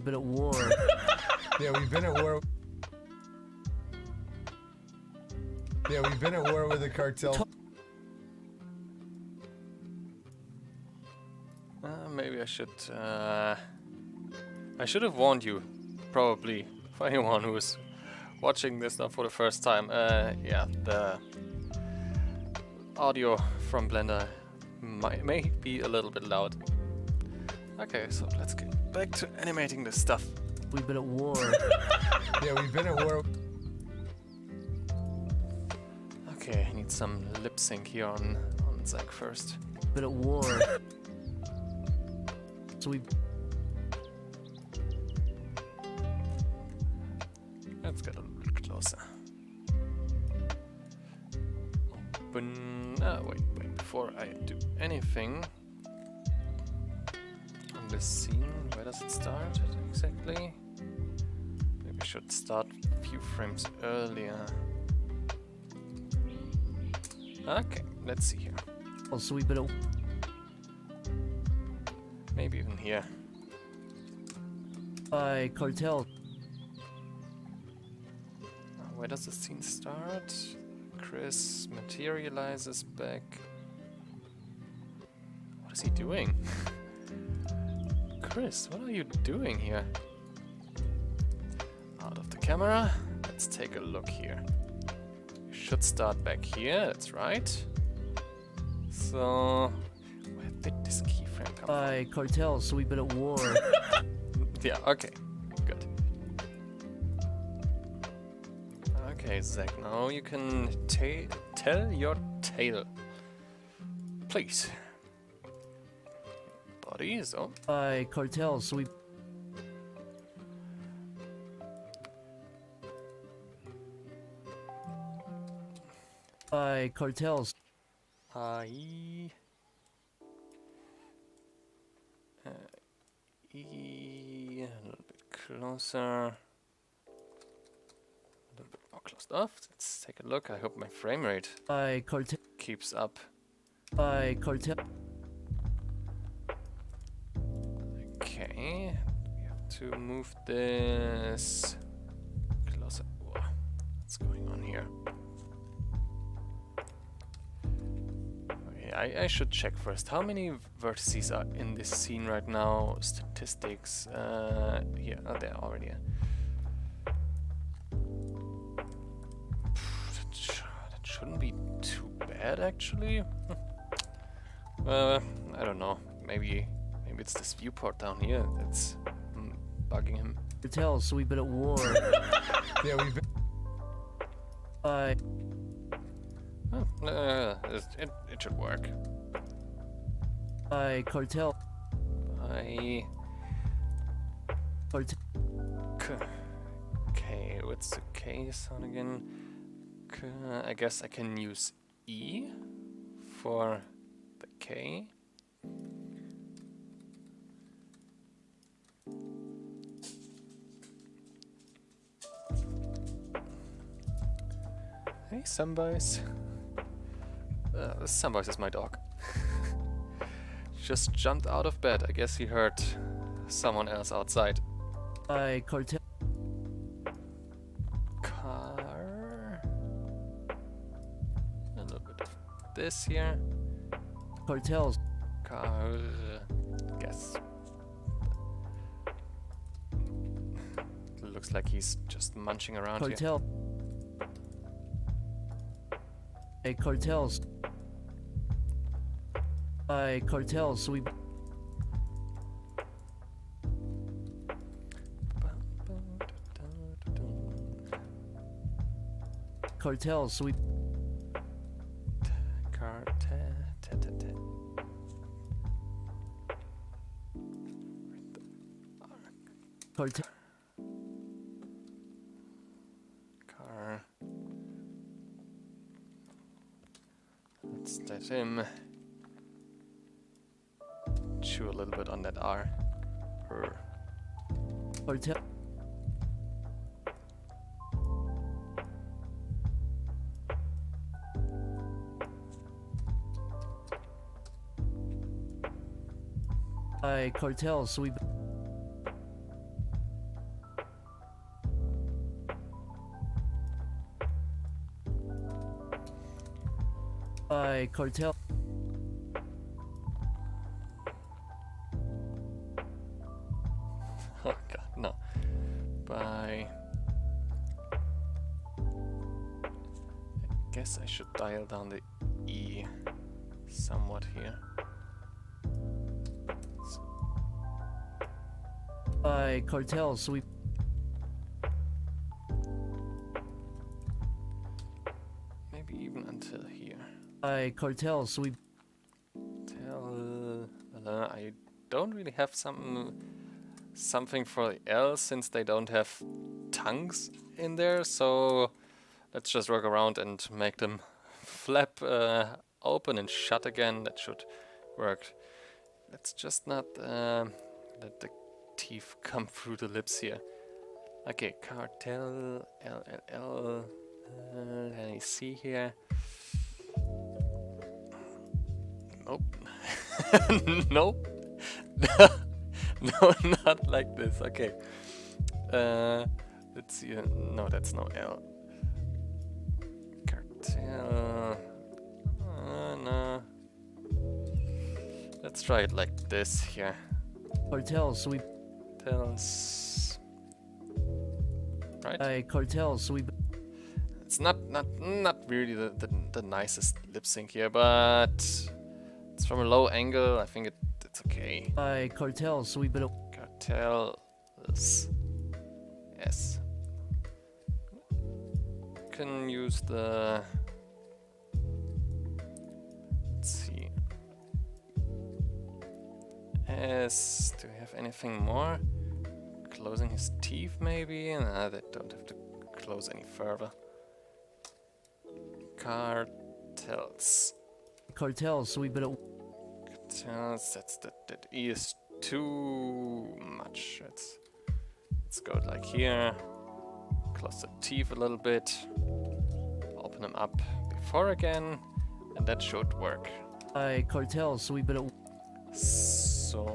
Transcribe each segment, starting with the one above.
We've been at war. Yeah, we've been at war. Yeah, we've been at war with the cartel. Maybe I should have warned you, probably, for anyone who is watching this now for the first time. Yeah, the audio from Blender may be a little bit loud. Okay, so let's get back to animating this stuff. We've been at war. Yeah, we've been at war. Okay, I need some lip sync here on Zach first. Been at war. So we. Let's get a little bit closer. Open. Wait. Before I do anything on this scene, where does it start exactly? Maybe I should start a few frames earlier. Okay, let's see here. Also, we've been at. Maybe even here. By cartel. Where does the scene start? Chris materializes back. What is he doing? Chris, what are you doing here? Out of the camera. Let's take a look here. You should start back here, that's right. So, where did this keyframe come By cartel, so we've been at war. from? Yeah, okay. Good. Okay, Zach, now you can tell your tale. Please. Body, so. By cartel, so we. By cartels. E, a little bit closer. A little bit more closed off. Let's take a look. I hope my frame rate By cartel. keeps up. By cartel. Okay, we have to move this closer. Whoa, what's going on here? Okay, I should check first. How many vertices are in this scene right now? Statistics. Here, oh, they're already. That shouldn't be too bad, actually. I don't know. Maybe it's this viewport down here that's bugging him. Cartel, so we've been at war. Yeah, we've been. By. Oh, it should work. By cartel. Cartel. Okay, what's the K sound again? I guess I can use E for the K. Hey, Samboys. Samboys is my dog. Just jumped out of bed. I guess he heard someone else outside. By cartel. Car. A little bit of this here. Cartels. Car. Guess. Looks like he's just munching around here. Cartel. By cartels. By cartels, so we. Cartels, so we. Cartel. Car. Let's let him chew a little bit on that R. Cartel. By cartels, so we. By cartel. Oh god, no. By... I guess I should dial down the E somewhat here. By cartel sweep. Maybe even until here. By cartel sweep. I don't really have something for L since they don't have tongues in there, so let's just work around and make them flap open and shut again. That should work. Let's just not let the teeth come through the lips here. Okay, cartel, L, L, L. Let me see here. Nope. Nope. No, not like this. Okay. Let's see. No, that's no L. Cartel. No. Let's try it like this here. Cartel sweep. Tells. Right? By cartel sweep. It's not really the nicest lip sync here, but it's from a low angle. I think it's okay. By cartel sweep it. Cartels. Yes. Can use the. Let's see. S. Do we have anything more? Closing his teeth, maybe? Nah, they don't have to close any further. Cartels. Cartel sweep it. Cartels. That E is too much. Let's go like here. Close the teeth a little bit. Open them up before again, and that should work. By cartel sweep it. So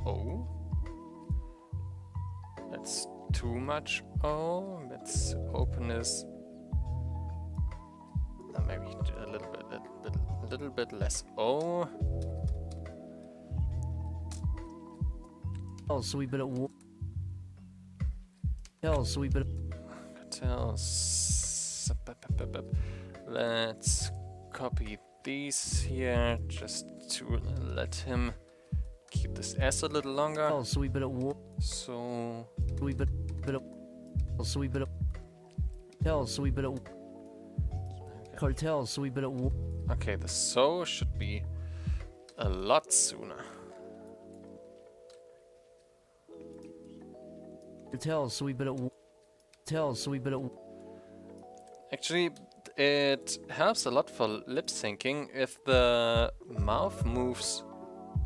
O. That's too much O. Let's open this. Maybe a little bit less O. Cartel sweep it. Cartel sweep it. Cartels. Let's copy these here just to let him keep this S a little longer. Cartel sweep it. So Sweep it. Sweep it. Cartel sweep it. Cartel sweep it. okay, the so should be a lot sooner. Cartel sweep it. Cartel sweep it. Actually, it helps a lot for lip syncing if the mouth moves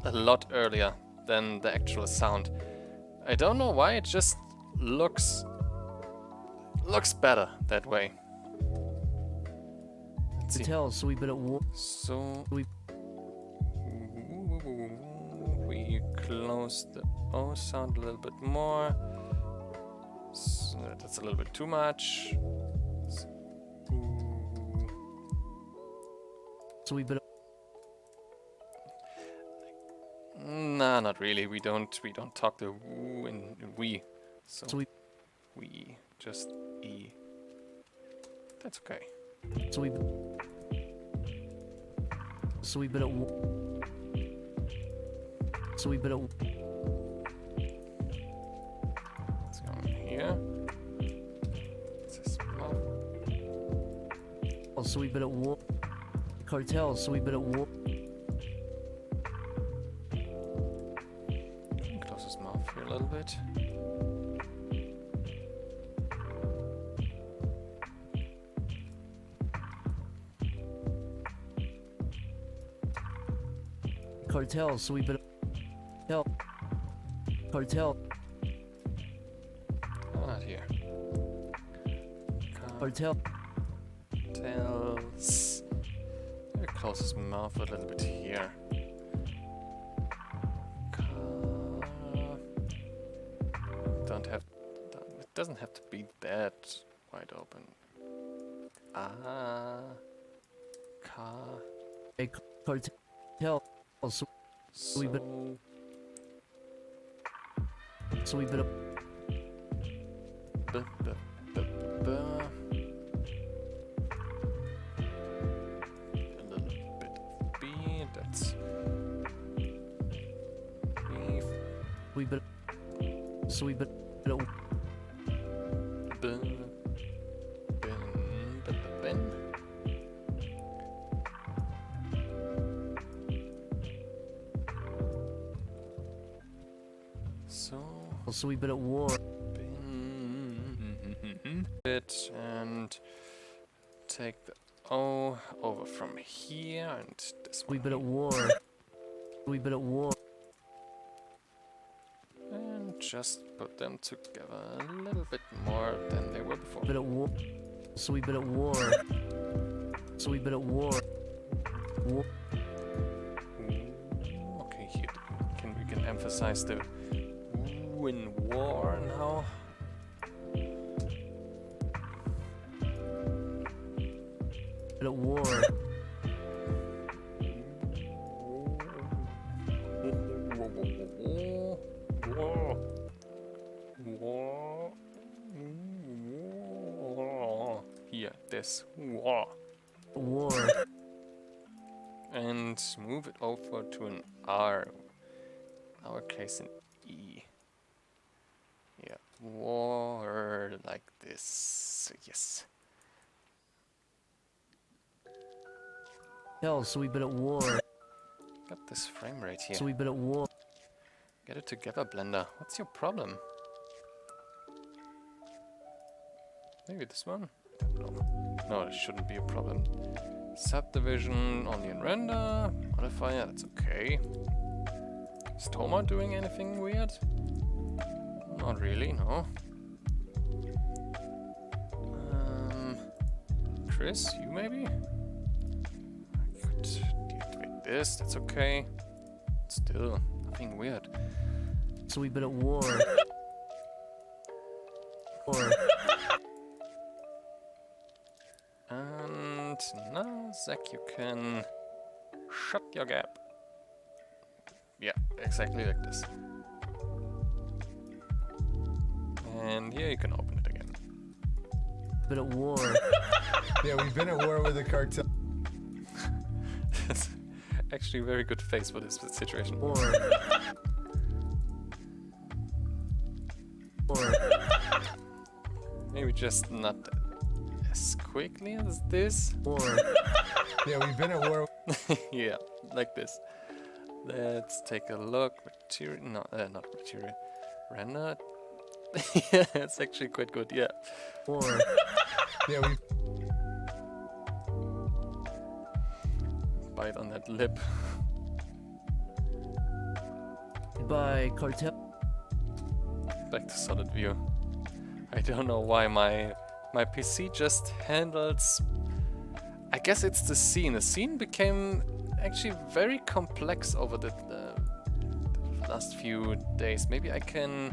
a lot earlier than the actual sound. I don't know why, it just looks better that way. Let's see. Cartel sweep it. So Sweep. we close the O sound a little bit more. So that's a little bit too much. Sweep it. Nah, not really. We don't talk the woo in we. So Sweep. we just E. That's okay. Sweep. Sweep it. Sweep it. Let's go in here. This is Sweep it. Cartel sweep it. close his mouth here a little bit. Cartel sweep it. Cartel. Oh, not here. Cartel. Cartels. Maybe close his mouth a little bit here. It doesn't have to be that wide open. Car. a cartel. So we've been. So we've been. Bu- bu- bu- bu. A little bit of B, that's B. We've been. So we've been. Bu- bin, bu- bu- bin. So we've been at war. Bit and take the O over from here and this one. We've been at war. We've been at war. And just put them together a little bit more than they were before. Been at war. So we've been at war. So we've been at war. War. Okay, here we can emphasize the in war now. Been at war. Here, this war. War. And move it over to an R. Our case in E. Yeah, war like this. Yes. Hell, so we've been at war. Got this frame rate here. So we've been at war. Get it together, Blender. What's your problem? Maybe this one? I don't know. No, it shouldn't be a problem. Subdivision only in render. Modifier, that's okay. Is Toma doing anything weird? Not really, no. Chris, you maybe? I could deactivate this, that's okay. Still, nothing weird. So we've been at war. War. And now, Zach, you can shut your gap. Yeah, exactly like this. And here you can open it again. Been at war. Yeah, we've been at war with the cartel. That's actually a very good face for this situation. War. War. Maybe just not as quickly as this. War. Yeah, we've been at war. Yeah, like this. Let's take a look. Material, no, not material. Render. Yeah, it's actually quite good. Yeah. War. Yeah, we. Bite on that lip. Goodbye, cartel. Back to solid view. I don't know why my PC just handles. I guess it's the scene. The scene became actually very complex over the last few days. Maybe I can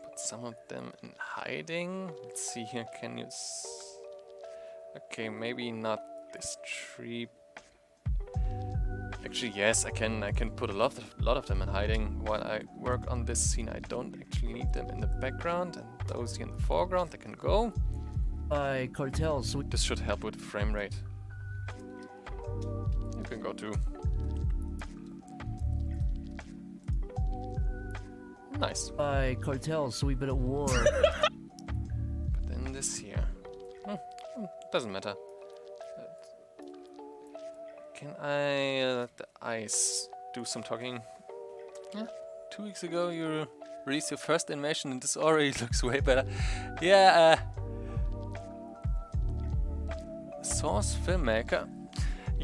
put some of them in hiding. Let's see here. Can you? Okay, maybe not this tree. Actually, yes, I can put a lot of them in hiding while I work on this scene. I don't actually need them in the background, and those here in the foreground, they can go. By cartel. So This should help with frame rate. You can go too. Nice. by cartel. So we've been at war. But then this here. Doesn't matter. Can I let the ice do some talking? Yeah, 2 weeks ago you released your first animation and this already looks way better. Yeah, Source Filmmaker.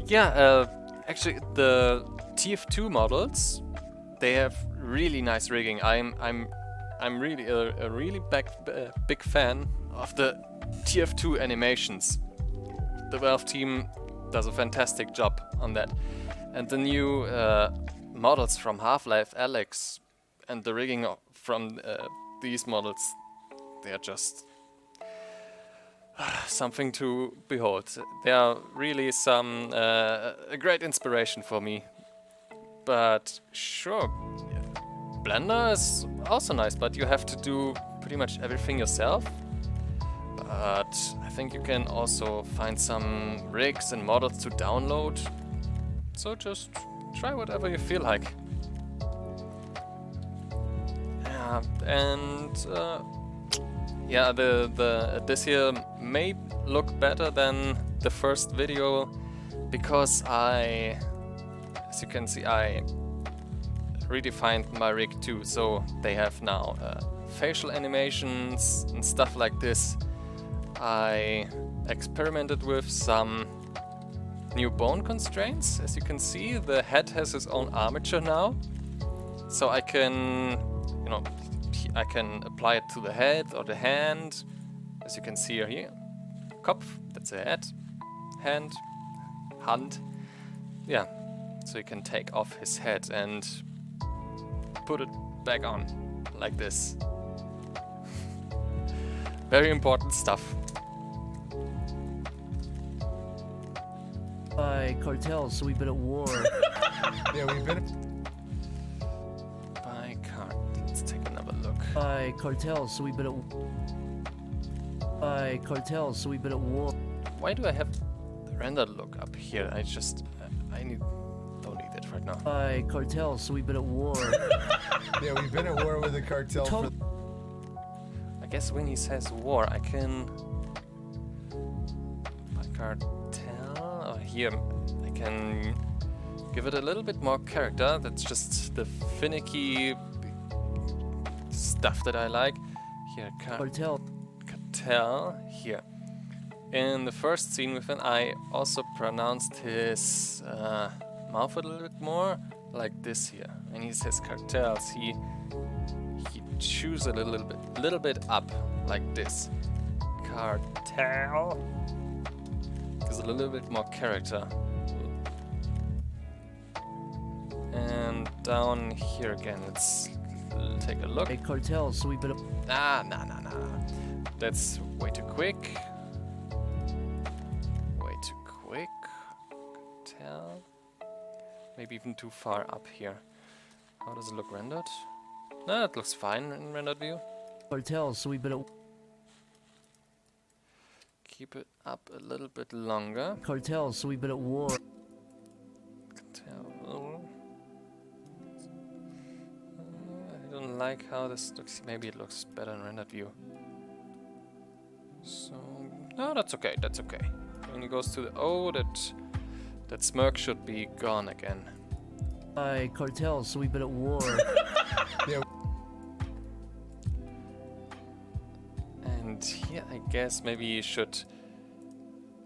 Yeah, actually the TF2 models, they have really nice rigging. I'm really a really big fan of the TF2 animations. The Valve team does a fantastic job on that. And the new models from Half-Life Alyx and the rigging from these models, they are just something to behold. They are really some a great inspiration for me. But sure, Blender is also nice, but you have to do pretty much everything yourself. But I think you can also find some rigs and models to download. So just try whatever you feel like. Yeah, and yeah, this here may look better than the first video because as you can see, I redefined my rig too. So they have now facial animations and stuff like this. I experimented with some new bone constraints. As you can see, the head has its own armature now. So I can, you know, I can apply it to the head or the hand. As you can see here. Kopf, that's a head. Hand. Yeah. So you can take off his head and put it back on. Like this. Very important stuff. By cartels, so we've been at war. Yeah, we've been. By card. Let's take another look. By cartels, so we've been at. By cartels, so we've been at war. Why do I have the rendered look up here? I just don't need it right now. By cartels, so we've been at war. Yeah, we've been at war with the cartel. For I guess when he says war, I can by cartel. Oh, here I can give it a little bit more character. That's just the finicky stuff that I like. Here, Cartel. cartel. Here. In the first scene with him, I also pronounced his mouth a little bit more, like this here. And he says cartels. He chews a little bit up, like this. Cartel. Gives a little bit more character. And down here again, let's take a look. By cartels, so we've been at. Nah. That's way too quick. Way too quick. Tell. Maybe even too far up here. How does it look rendered? No, it looks fine in rendered view. Cartels, so we've been at. Keep it up a little bit longer. Cartels, so we've been at war. Tell. I don't like how this looks. Maybe it looks better in rendered view. So no, that's okay. That's okay. When he goes to the that smirk should be gone again. By cartels, so we've been at war. yeah, And here I guess maybe you should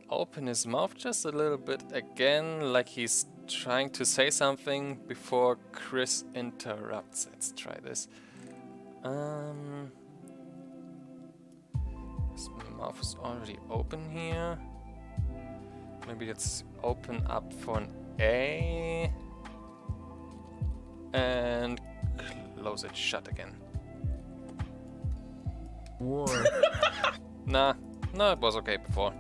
open his mouth just a little bit again, like he's trying to say something before Chris interrupts. Let's try this. His mouth is already open here. Maybe let's open up for an A and close it shut again. War. Nah, no, it was okay before.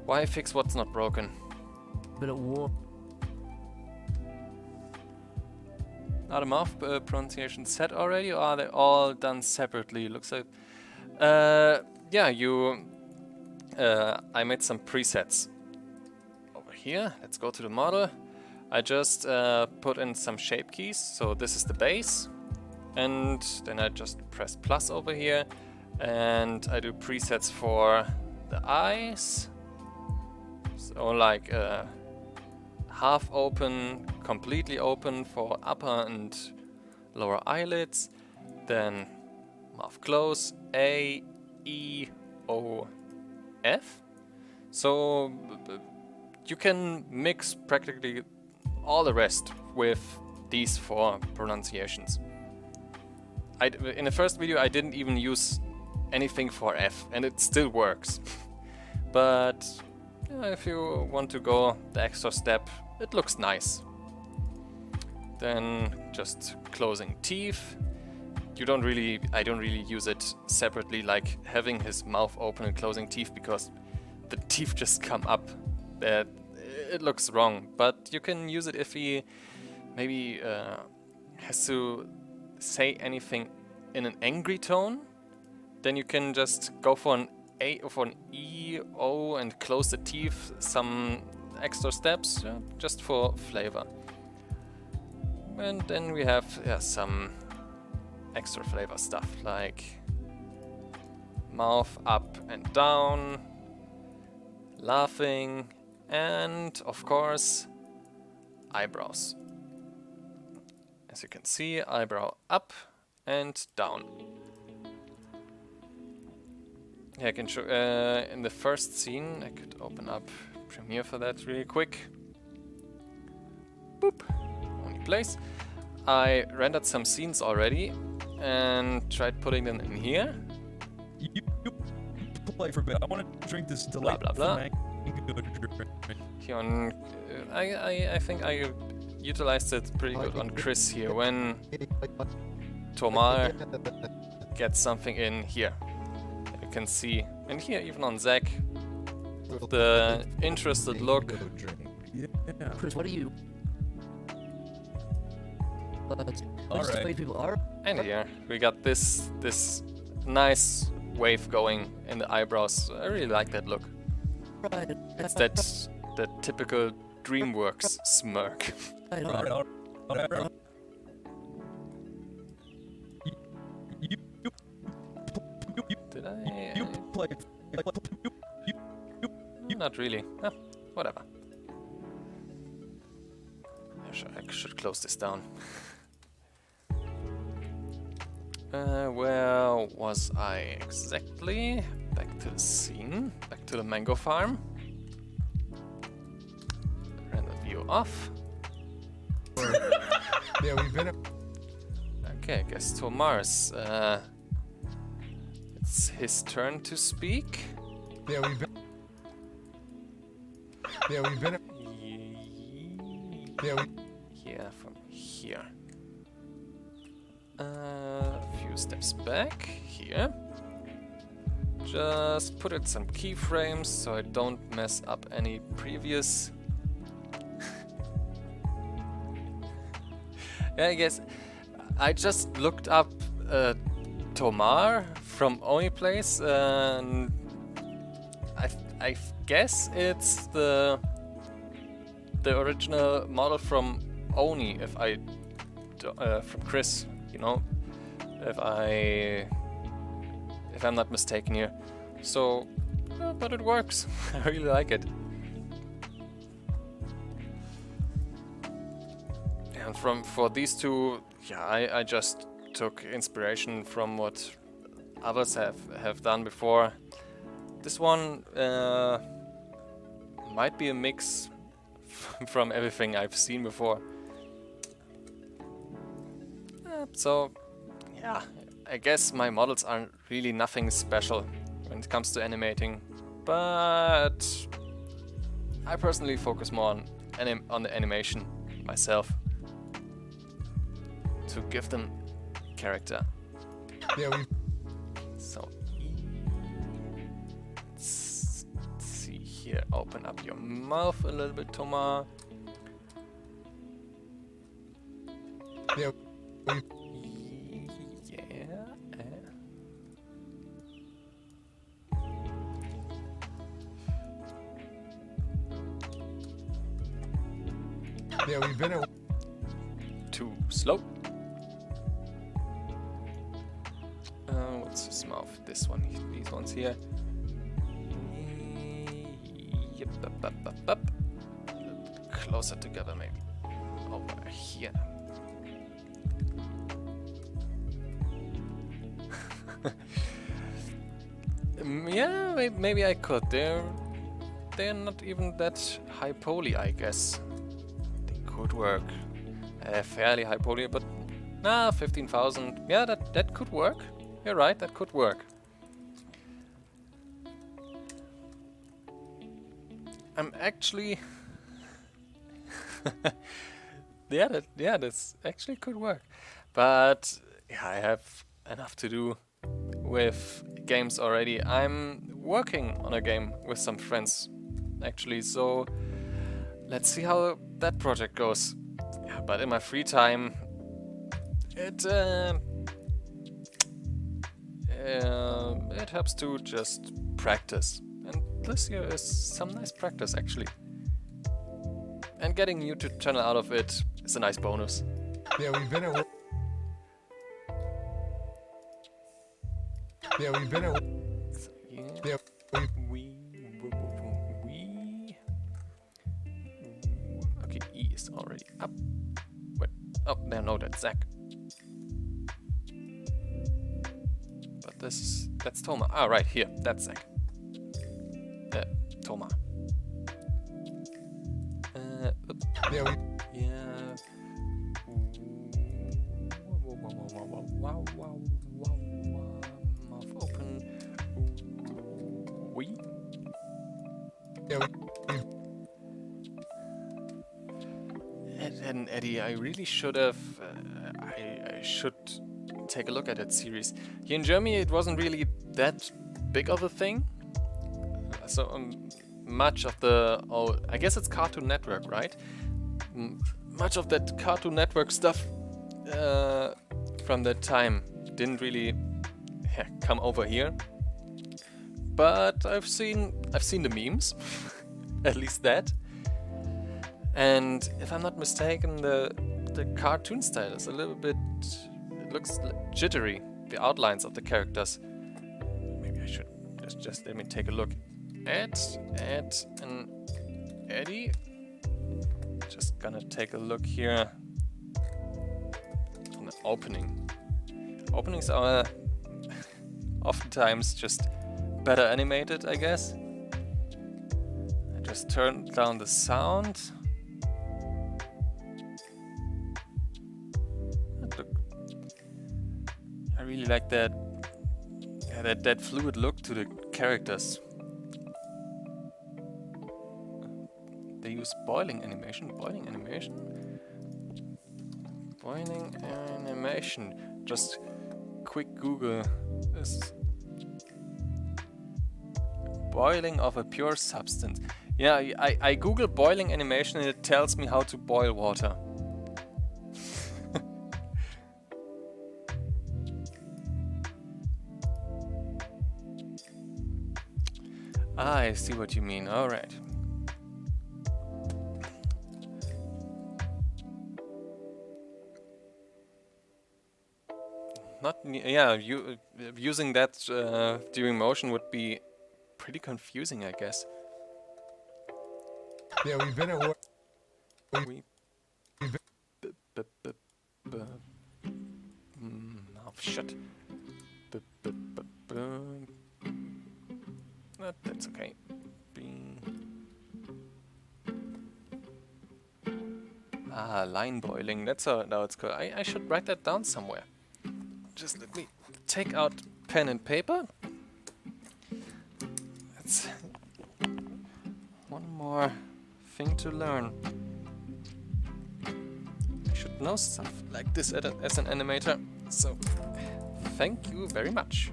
Why fix what's not broken? Been at war. Are the mouth pronunciations set already, or are they all done separately? Looks like... yeah, I made some presets. Over here, let's go to the model. I just put in some shape keys, so this is the base. And then I just press plus over here. And I do presets for the eyes. So like half open, completely open for upper and lower eyelids. Then mouth close, A, E, O, F. So you can mix practically all the rest with these four pronunciations. In the first video I didn't even use anything for F, and it still works. But if you want to go the extra step, it looks nice. Then just closing teeth, you don't really, I don't really use it separately, like having his mouth open and closing teeth, because the teeth just come up. That it looks wrong. But you can use it if he maybe has to say anything in an angry tone. Then you can just go for an A or for an E, O, and close the teeth some extra steps, just for flavor. And then we have some extra flavor stuff like mouth up and down, laughing, and of course eyebrows. As you can see, eyebrow up and down. Yeah, I can show in the first scene. I could open up Premiere for that really quick. Boop. Only place. I rendered some scenes already and tried putting them in here. You play for a bit. I want to drink this Blah blah blah. delightful Here on, I think I utilized it pretty good on Chris here when Tomar gets something in here. You can see, and here even on Zach, the interested look. Yeah. Chris, what are you? All Just the right. way people are. And here we got this nice wave going in the eyebrows. I really like that look. Right. It's that typical DreamWorks smirk. Right, All right. All right. Did I? You play. Not really. Ah, whatever. I should close this down. Where was I exactly? Back to the scene. Back to the mango farm. Render view off. Yeah, we've been. Okay, I guess Tomar's. It's his turn to speak. Yeah, we've been. Yeah, we've been. Yeah, Yeah, from here. A few steps back here. Just put in some keyframes so I don't mess up any previous. Yeah, I guess I just looked up Tomar from Oniplace, and I guess it's the original model from Oni, if I from Chris, you know, if I'm not mistaken here. So, but it works. I really like it. And for these two, yeah, I just took inspiration from what others have done before. This one might be a mix from everything I've seen before. So, yeah, I guess my models aren't really nothing special when it comes to animating, but I personally focus more on the animation myself to give them character. yeah, we. So, let's see here. Open up your mouth a little bit, Tomar. Yeah, we. Yeah. Yeah, we've been. Too slow. What's his mouth? This one. These ones here. Yep, up. A little bit closer together, maybe. Over here. Yeah, maybe I could. They're not even that high poly, I guess. They could work. Fairly high poly, but 15,000. Yeah, that could work. You're right, that could work. I'm actually yeah, this actually could work. But yeah, I have enough to do with games already. I'm working on a game with some friends, actually, so let's see how that project goes. Yeah, but in my free time, it helps to just practice. And this year is some nice practice, actually. And getting a YouTube channel out of it is a nice bonus. Yeah, we've been at work. Yeah, we've been at work. So, yeah. Yeah, We. Okay, E is already up. Wait. Oh, no, that's Zach. But that's Toma. Ah, right here. That's Zach. Toma. Oops. yeah, we, Yeah. Wow. Mouth open. We. yeah, And Eddie, I really should have. I should take a look at that series. Here in Germany, it wasn't really that big of a thing. So much of the I guess it's Cartoon Network, right? Much of that Cartoon Network stuff from that time didn't really come over here. But I've seen the memes, at least that. And if I'm not mistaken, the cartoon style is a little bit. It looks jittery. The outlines of the characters. Maybe I should just let me take a look. Ed and Eddie. Just gonna take a look here on the opening. Openings are oftentimes just better animated, I guess. I just turned down the sound. Look, I really like that. Yeah, that fluid look to the characters. They use boiling animation. Just quick Google this. Boiling of a pure substance. Yeah, I Google boiling animation and it tells me how to boil water. I see what you mean. All right. Using that during motion would be pretty confusing, I guess. yeah, we've been at work. Oh, shit. That's okay. Line boiling. That's how it's called. I should write that down somewhere. Just let me take out pen and paper. That's one more thing to learn. I should know stuff like this as an animator. So, thank you very much.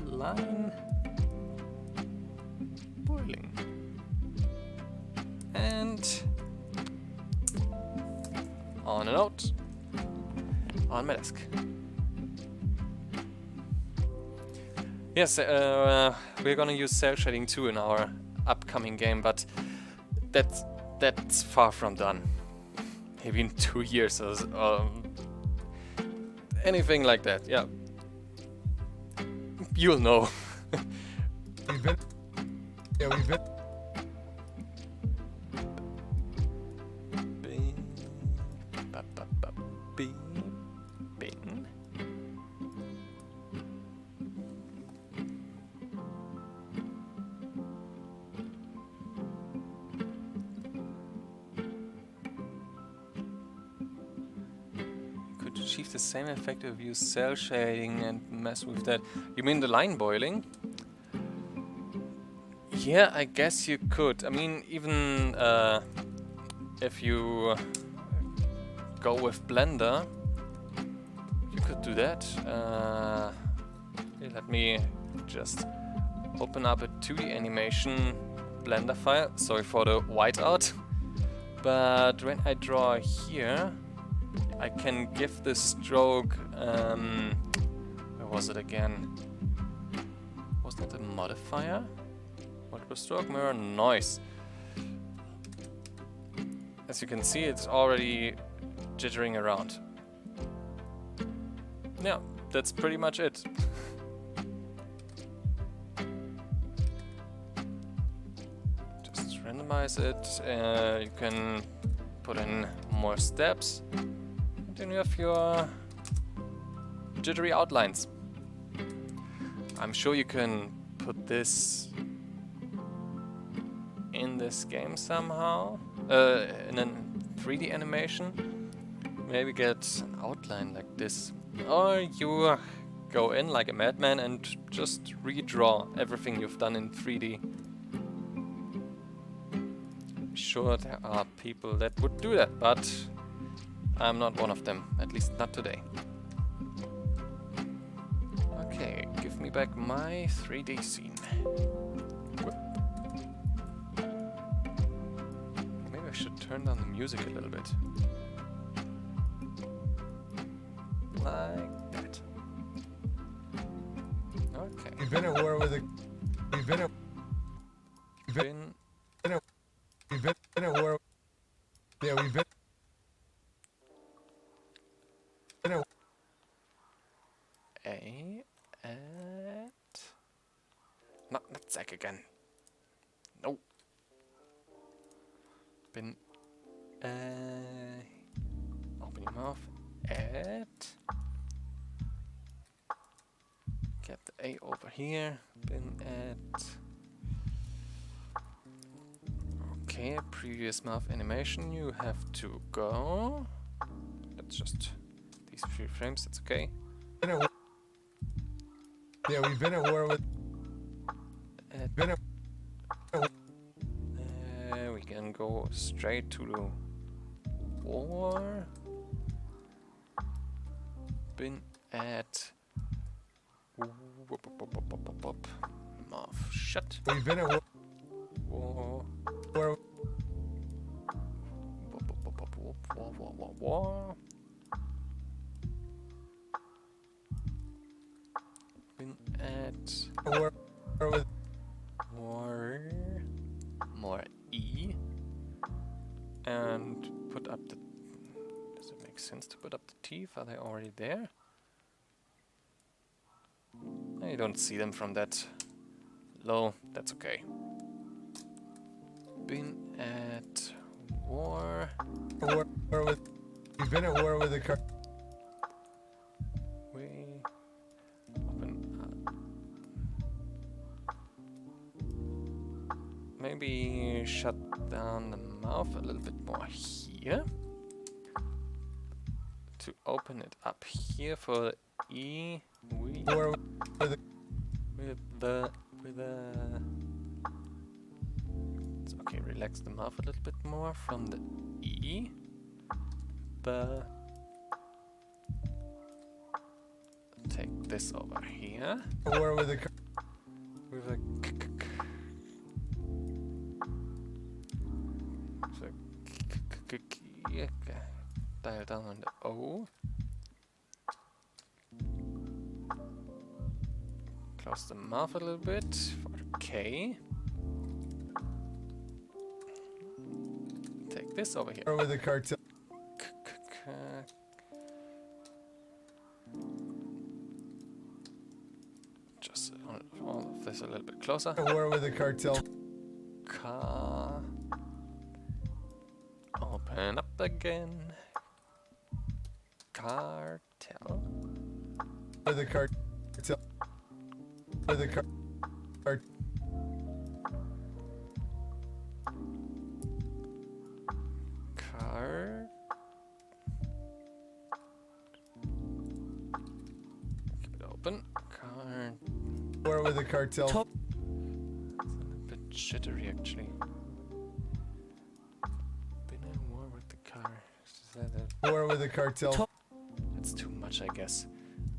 Line boiling. And on a note. On my desk. Yes, we're gonna use cel shading too in our upcoming game, but that's far from done. Maybe in 2 years or anything like that. Yeah, you'll know. We've been. Yeah, we've been. Achieve the same effect if you use cel shading and mess with that. You mean the line boiling? Yeah, I guess you could. I mean, even if you go with Blender, You could do that. Let me just open up a 2D animation Blender file. Sorry for the whiteout. But when I draw here, I can give the stroke, where was it again? Was that a modifier? What was stroke? Mirror noise. As you can see, it's already jittering around. Yeah, that's pretty much it. Just randomize it. You can put in more steps. Then you have your jittery outlines. I'm sure you can put this in this game somehow, in a 3D animation. Maybe get an outline like this. Or you go in like a madman and just redraw everything you've done in 3D. I'm sure there are people that would do that, but I'm not one of them, at least not today. Okay, give me back my 3D scene. Whoop. Maybe I should turn down the music a little bit. Like that. Okay. You've been at war with a. You've been at. You've been at war. Yeah, we've been. Not Zack again. No. Bin. Open your mouth. Get the A over here. Bin at. Okay, previous mouth animation. You have to go. That's just these 3 frames. That's okay. Yeah, we've been at war with. We can go straight to the war. Been at. Mouth shut. We've been at war. War. War. War. Been at. War with. More E. And put up the. Does it make sense to put up the teeth? Are they already there? I don't see them from that low. That's okay. Been at war. War with. We've been at war with a car. We open up. Maybe shut down the mouth a little bit more here. To open it up here for E. We War with the it's okay, relax the mouth a little bit more from the E. The take this over here. war with a car. With a dial down on the O. Close the mouth a little bit for the K. Take this over here. War with a cartel. Just all of this a little bit closer. War with a cartel. Car. Open up again. Cartel. With a cartel. With a car. Car. Keep it open. Car. War with a cartel. It's a little bit jittery actually. Been in war with the car. Is that War with a cartel. That's too much much, I guess.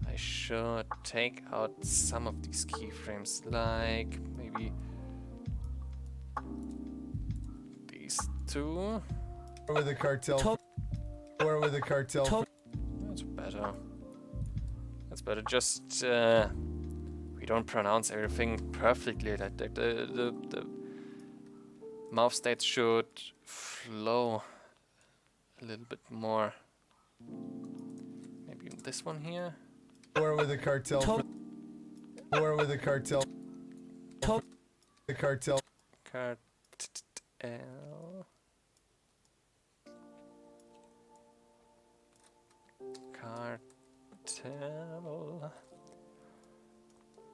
I should take out some of these keyframes, like maybe these two. With the cartel. Or with the cartel. That's better. That's better. Just we don't pronounce everything perfectly. Like the mouth states should flow a little bit more. Maybe this one here. Or with the cartel. Or with the cartel. The cartel. Cartel. Cartel.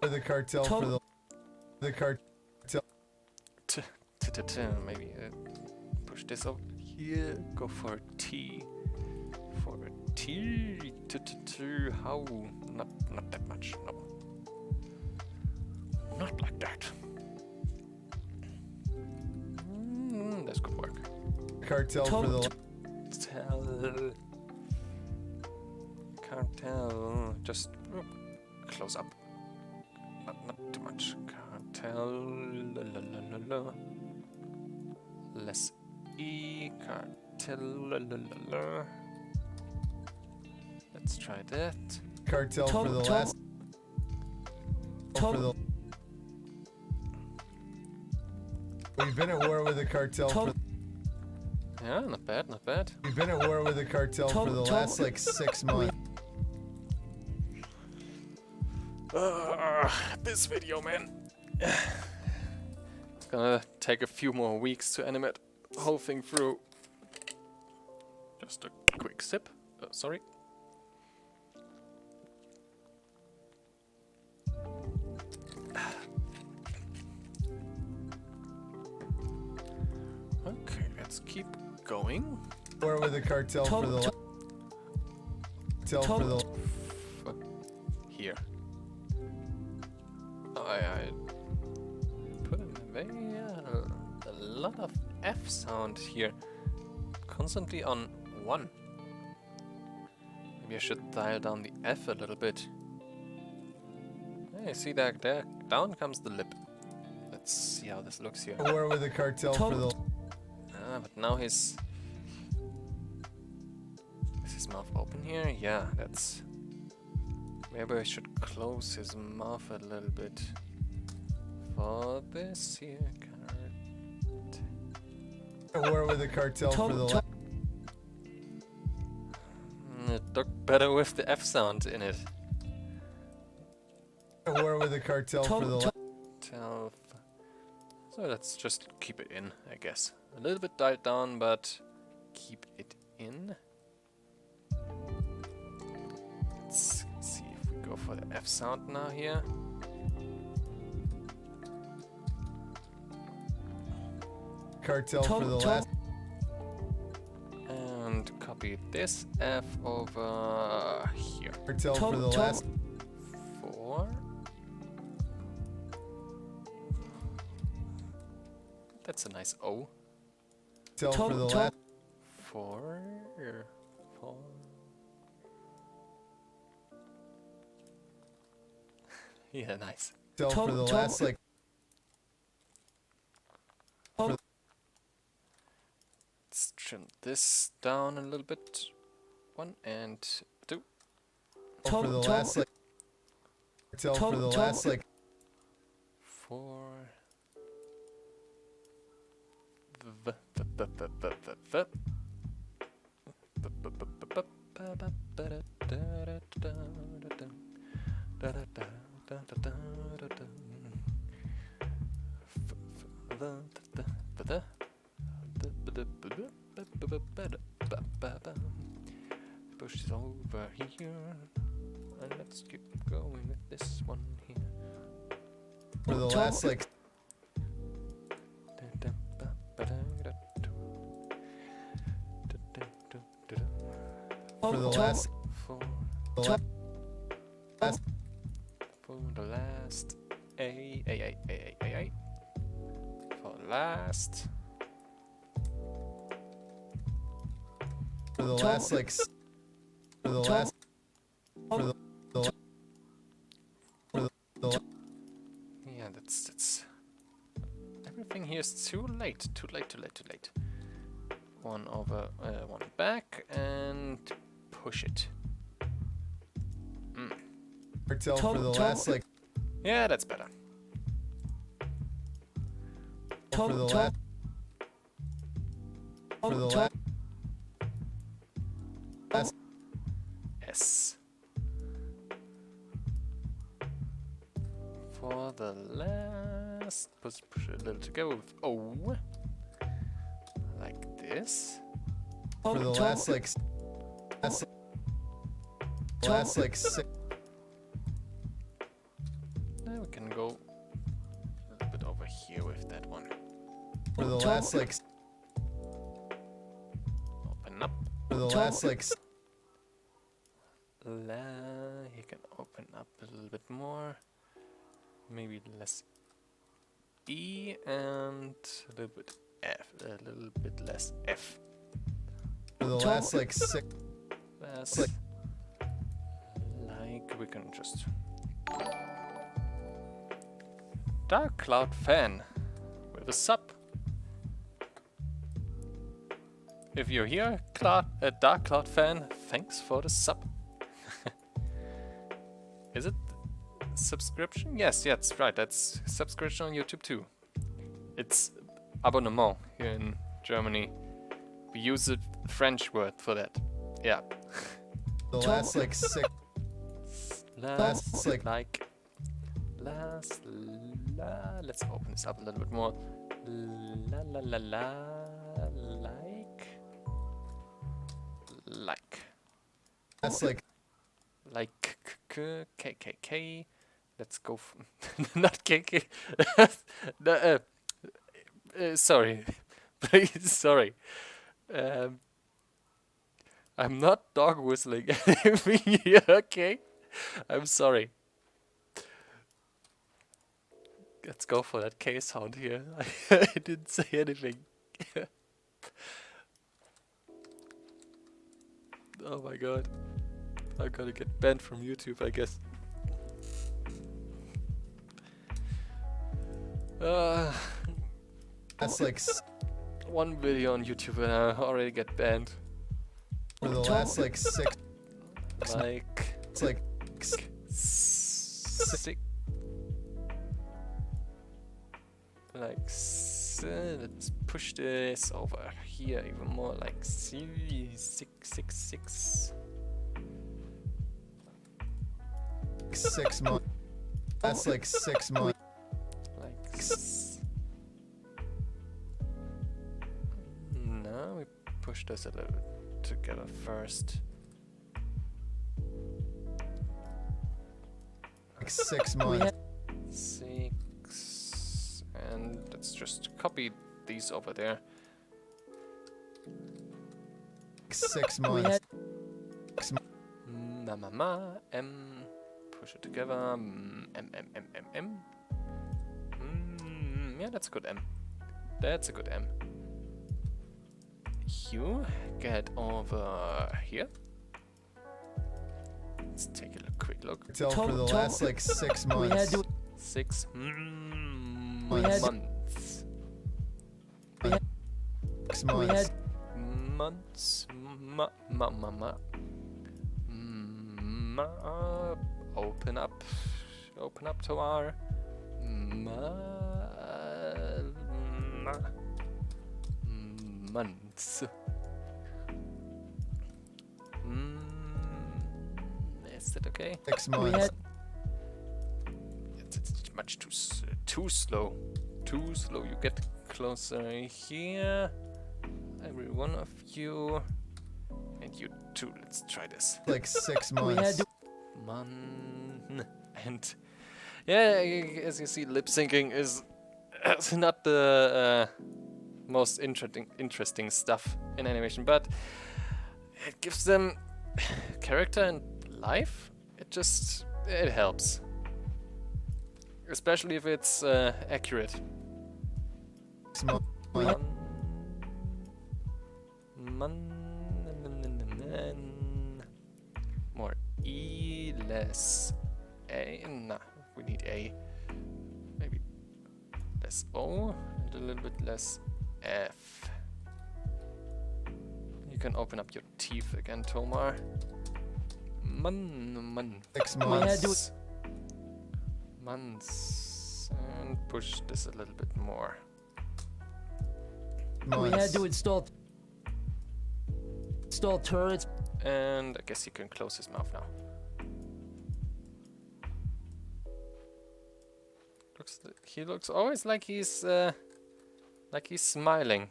Or the cartel for the cartel. Maybe push this over here. Go for a T. For a T. How? Not that much. No. Not like that. This could work. Cartel for the cartel. Just close up. Not too much. Cartel. Less E. Cartel. Let's try that. cartel for the last. For the. We've been at war with the cartel for. Yeah, not bad, not bad. We've been at war with the cartel for the last like 6 months. This video, man. It's gonna take a few more weeks to animate the whole thing through. Just a quick sip. Sorry. Okay, let's keep going. War with the cartel for the. Cartel for the. Here. I put a lot of F sound here. Constantly on 1. Maybe I should dial down the F a little bit. Hey, see that there? Down comes the lip. Let's see how this looks here. War with the cartel for the. But now is his mouth open here? Yeah, that's... Maybe I should close his mouth a little bit. For this here card. War with the cartel for the. It looked better with the F sound in it. War with the cartel for the. So let's just keep it in, I guess. A little bit dialed down, but keep it in. Let's see if we go for the F sound now here. Cartel for the last. And copy this F over here. Cartel for the last. 4. That's a nice O. Cartel for the last. 4. 4. Yeah, nice. Cartel for the last like. Let's trim this down a little bit. 1 and 2. For the last like. Cartel for the last like. 4. Push this over here, and let's keep going with this one here. For the last like. For the last. For The last. for the last A. For last. For the last like. For the last. Yeah, that's everything here is too late. Too late. One over, one back, and push it. Tell for the last like Yeah, that's better. for the last for the last S. For the last, push it a little together with O. Like this. for the last like last like 6 Now we can go a little bit over here with that one. for the last like Open up. for the last like You can open up a little bit more. Maybe less E and a little bit F. A little bit less F. for the last like 6 Less. Like we can just. Dark Cloud fan with a sub. If you're here, Dark Cloud fan, thanks for the sub. Is it subscription? Yes, that's right. That's subscription on YouTube too. It's abonnement here in Germany. We use a French word for that. Yeah. the last like 6 Last, like- let's open this up a little bit more. Like. that's like KKK. Let's go. Not KK. No, sorry. Please, sorry. I'm not dog whistling anything here, okay? I'm sorry. Let's go for that K sound here. I didn't say anything. Oh my god. I'm gonna get banned from YouTube, I guess. that's like One video on YouTube and I already get banned. for the last like 6 Like it's like six. Let's push this over here even more. Like 666. 6 months that's like 6 months Like no, we push this a little together first. like 6 months 6, and let's just copy these over there. 6 months M, push it together. M. Yeah, that's a good M. That's a good M. You get over here. Let's take a quick look. tell for the last like 6 months 6 Months. months. 6 months Months. Open up to our months. Is that okay? 6 months It's much too slow. Too slow. You get closer here. Every one of you. And you too. Let's try this. like 6 months And yeah, as you see, lip syncing is not the most interesting stuff in animation, but it gives them character and life. It helps, especially if it's accurate. 6 months More E. less A. Nah, we need A. Maybe less O and a little bit less F. You can open up your teeth again, Tomar. Man. 6 We had to- months. Months. And push this a little bit more. We had to install turrets. And I guess you can close his mouth now. He looks always like he's smiling.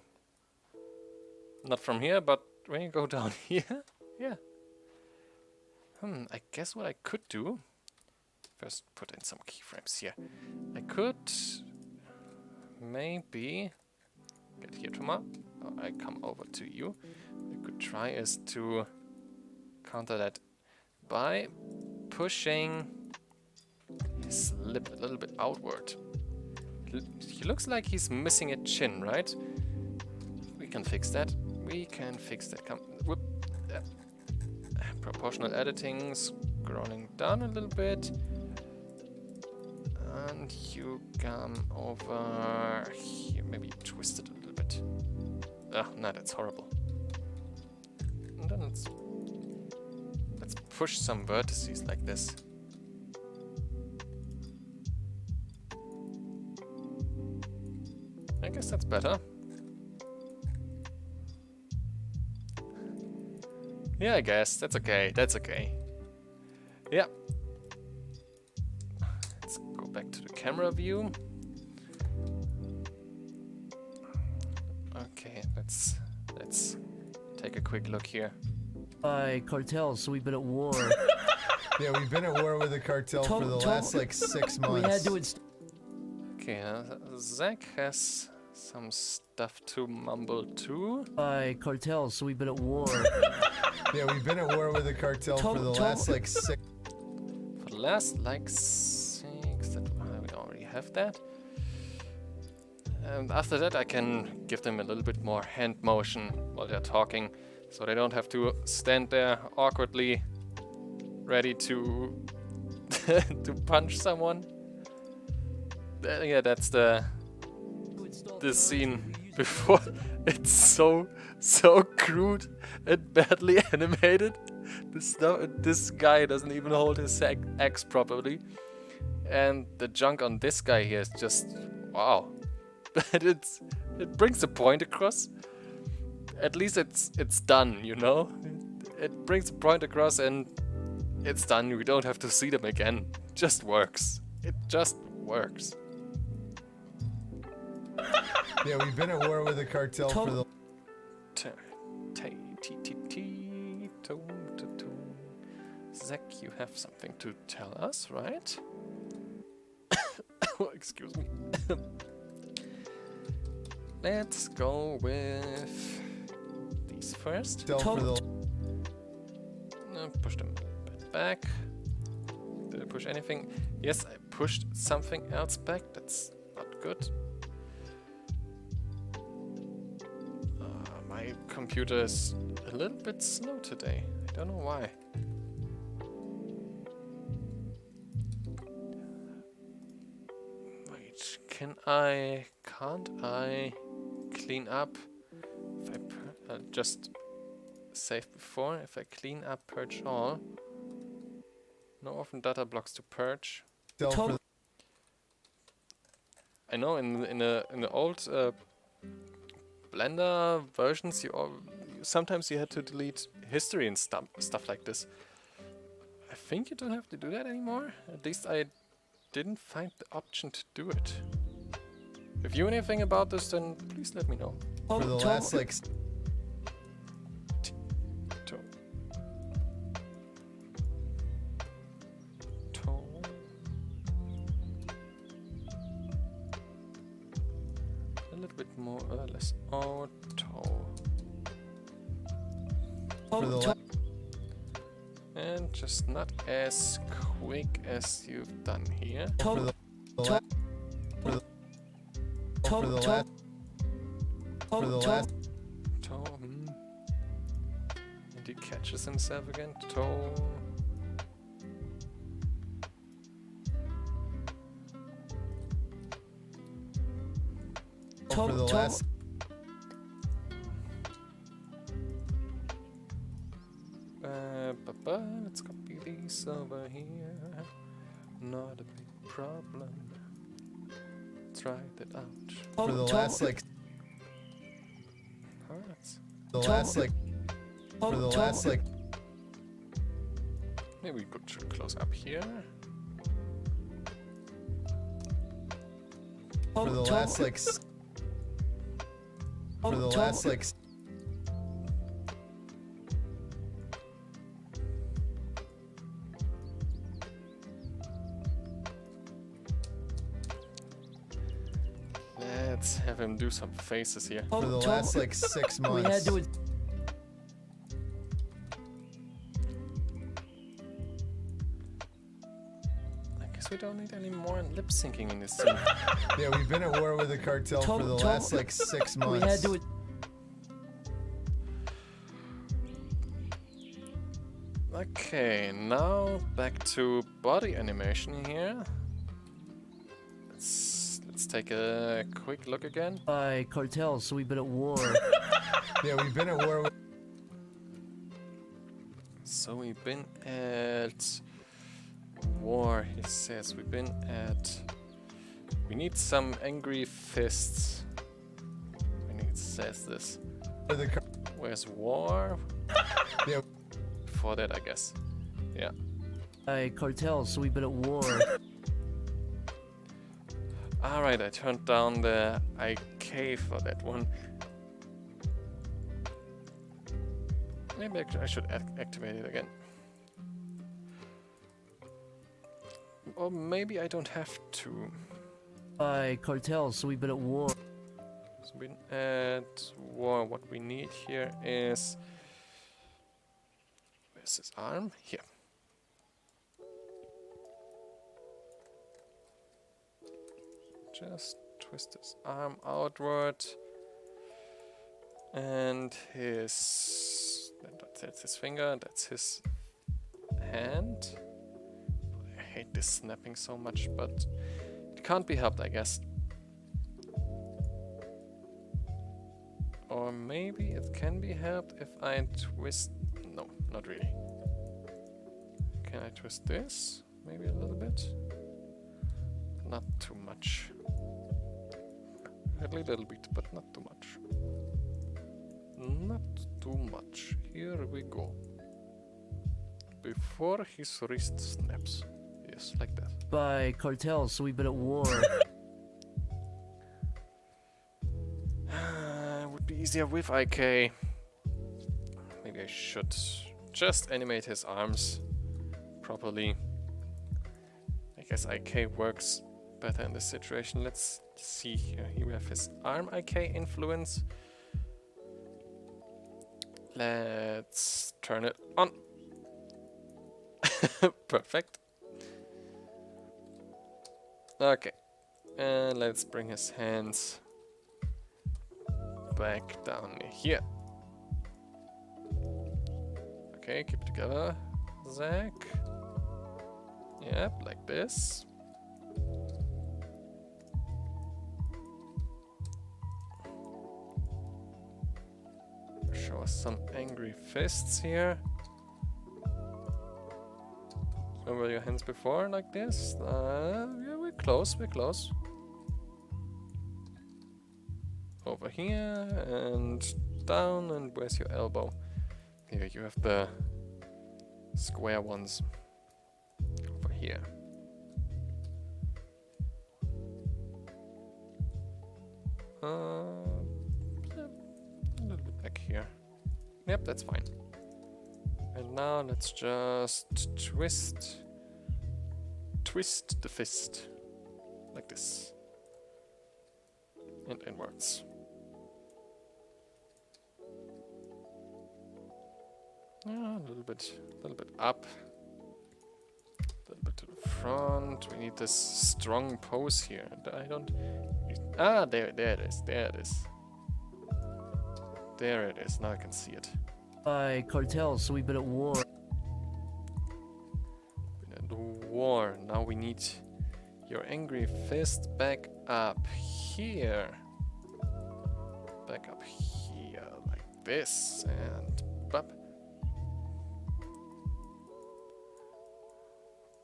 Not from here, but when you go down here, yeah. I guess what I could do, first put in some keyframes here. I could maybe get here, Toma. I come over to you. I could try is to counter that by pushing his lip a little bit outward. He looks like he's missing a chin, right? We can fix that. We can fix that. Come, whoop. Proportional editing, scrolling down a little bit. And you come over here. Maybe twist it a little bit. No, that's horrible. And then let's push some vertices like this. I guess that's better. Yeah, I guess. That's okay. That's okay. Yeah. Let's go back to the camera view. Okay, let's take a quick look here. By cartels, so we've been at war. Yeah, we've been at war with the cartel for the last like 6 months. We had to install. Okay, Zach has some stuff to mumble too. By cartels, so we've been at war. Yeah, we've been at war with the cartel for the last like 6. For the last like 6, we already have that. And after that I can give them a little bit more hand motion while they're talking, so they don't have to stand there awkwardly ready to to punch someone. Yeah, that's the scene before. It's so crude and badly animated. This guy doesn't even hold his axe properly, and the junk on this guy here is just wow. But it brings the point across. At least it's done, you know. It brings the point across and it's done. We don't have to see them again. Just works. It just works. Yeah, we've been at war with the cartel for the. Zach, you have something to tell us, right? Oh, excuse me. Let's go with these first. Push them a bit back. Did I push anything? Yes, I pushed something else back. That's not good. My computer is a little bit slow today. I don't know why. Wait, can't I clean up? If I just saved before, if I clean up purge all, no orphan data blocks to purge. I know in the old Blender versions, sometimes you had to delete history and stuff like this. I think you don't have to do that anymore. At least I didn't find the option to do it. If you know anything about this, then please let me know. For the last like. A little bit more, less auto. And just not as quick as you've done here. And he catches himself again. for the last. Let's copy these over here. Not a big problem. Try that out. For the last like. Alright. The last like. For the last like. Maybe we could close up here. For the last like. For the last like. Let's have him do some faces here. For the last like 6 months. We had to. I guess we don't need any more lip syncing in this scene. Yeah, we've been at war with the cartel for the last like 6 months. We had to. Okay, now back to body animation here. Let's take a quick look again. By cartels, so we've been at war. Yeah, we've been at war with. So we've been at war, he says. We've been at... We need some angry fists. When he says this. The Where's war? Yeah. Before that, I guess. Yeah. By cartels, so we've been at war. Alright, I turned down the IK for that one. Maybe I should activate it again. Or maybe I don't have to. By cartels, so we've been at war. So we've been at war. What we need here is... Where's his arm? Here. Just twist his arm outward. And his... That's his finger, that's his hand. I hate this snapping so much, but it can't be helped, I guess. Or maybe it can be helped if I twist... No, not really. Can I twist this? Maybe a little bit? Not too much. A little bit, but not too much. Not too much. Here we go. Before his wrist snaps. Yes, like that. By cartels, so we've been at war. Would be easier with IK. Maybe I should just animate his arms properly. I guess IK works better in this situation. Let's see here. Here we have his arm IK influence. Let's turn it on. Perfect. Okay. And let's bring his hands back down here. Okay, keep it together, Zach. Yep, like this. Show us some angry fists here. Where were your hands before, like this? Yeah, we're close, we're close. Over here and down, and where's your elbow? Here you have the square ones. Over here. A little bit back here. Yep, that's fine. And now let's just twist the fist like this, and inwards. A little bit up, a little bit to the front. We need this strong pose here. I don't. There it is. There it is. There it is. Now I can see it. By cartels, so we've been at war. Been at war. Now we need your angry fist back up here. back up here like this and bop.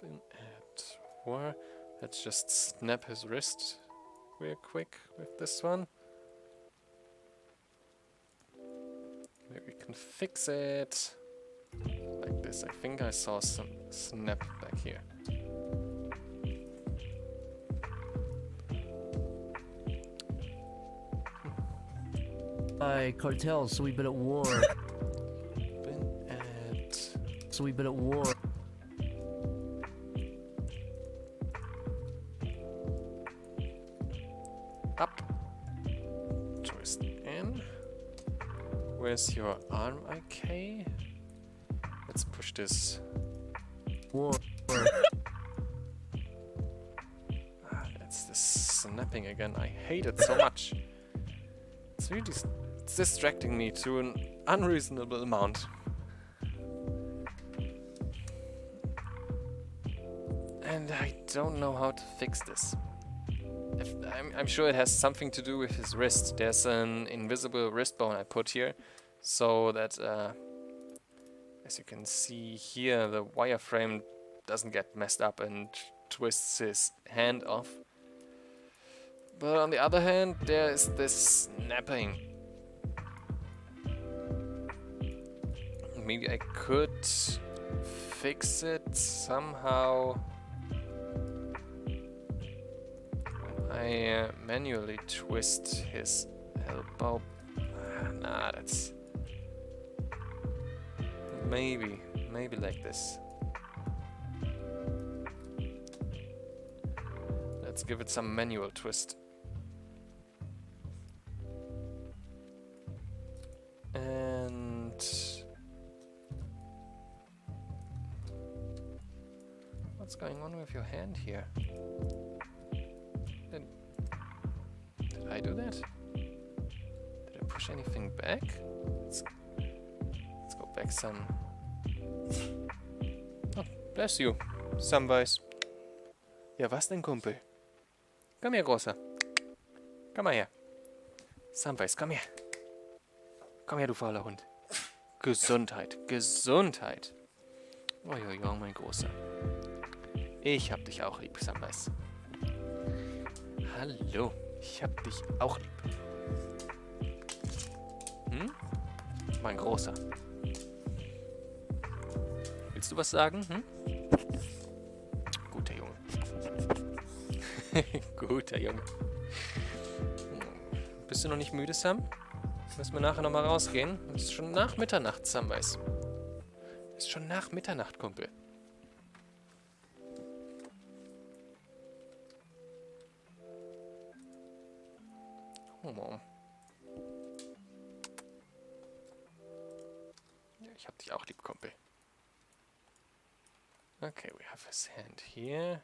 Then at 4. Let's just snap his wrist real quick with this one. Maybe we can fix it like this. I think I saw some snap back here. Cartel, so we've been at war. Been at... So we've been at war. Up. Twist in. Where's your arm, IK? Let's push this. War. That's the snapping again. I hate it so much. It's really it's distracting me to an unreasonable amount. And I don't know how to fix this. I'm sure it has something to do with his wrist. There's an invisible wrist bone I put here, so that, as you can see here, the wireframe doesn't get messed up and twists his hand off. But on the other hand, there is this snapping. Maybe I could fix it somehow. I manually twist his elbow. Nah, that's... Maybe like this. Let's give it some manual twist. And... What's going on with your hand here? Did I do that? Did I push anything back? Let's go back some. Oh, bless you, Samwise. Ja, was denn, Kumpel? Komm her, Großer. Komm mal her. Samwise, komm her. Komm her, du fauler Hund. Gesundheit, Gesundheit. Oh, mein Großer. Ich hab dich auch lieb, Samwise. Hallo, ich hab dich auch lieb. Hm? Mein Großer. Willst du was sagen? Hm? Guter Junge. Guter Junge. Bist du noch nicht müde, Sam? Müssen wir nachher nochmal rausgehen? Es ist schon nach Mitternacht, Samwise. Es ist schon nach Mitternacht, Kumpel. Oh, Mom. Ja, ich hab dich auch lieb, Kumpel. Okay, we have his hand here.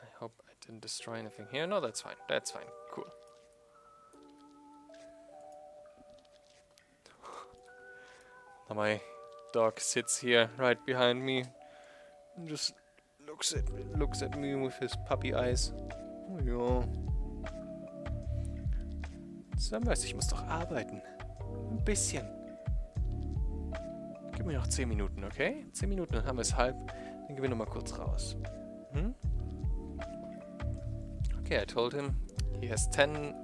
I hope I didn't destroy anything here. No, that's fine. That's fine. Cool. Now my dog sits here right behind me and just looks at me with his puppy eyes. Oh ja. Samwise, ich muss doch arbeiten. Ein bisschen. Gib mir noch 10 Minuten, okay? 10 Minuten, dann haben wir es halb. Dann gehen wir nochmal kurz raus. Hm? Okay, I told him he has 10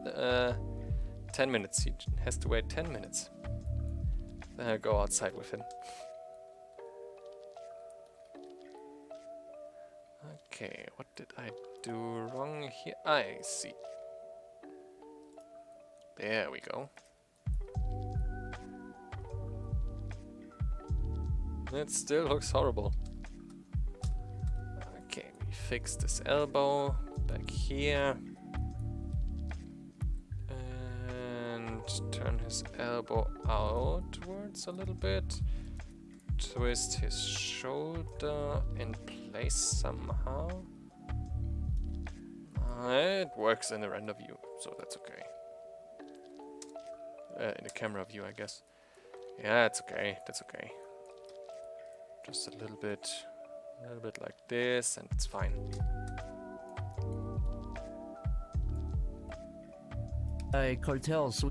minutes. He has to wait 10 minutes. Then I'll go outside with him. Okay, what did I do wrong here? I see. There we go. It still looks horrible. Okay, we fixed this elbow back here. And turn his elbow outwards a little bit. Twist his shoulder in place somehow. It works in the render view, so that's okay. In the camera view, I guess. Yeah, it's okay. That's okay. Just a little bit like this, and it's fine. Cartel, so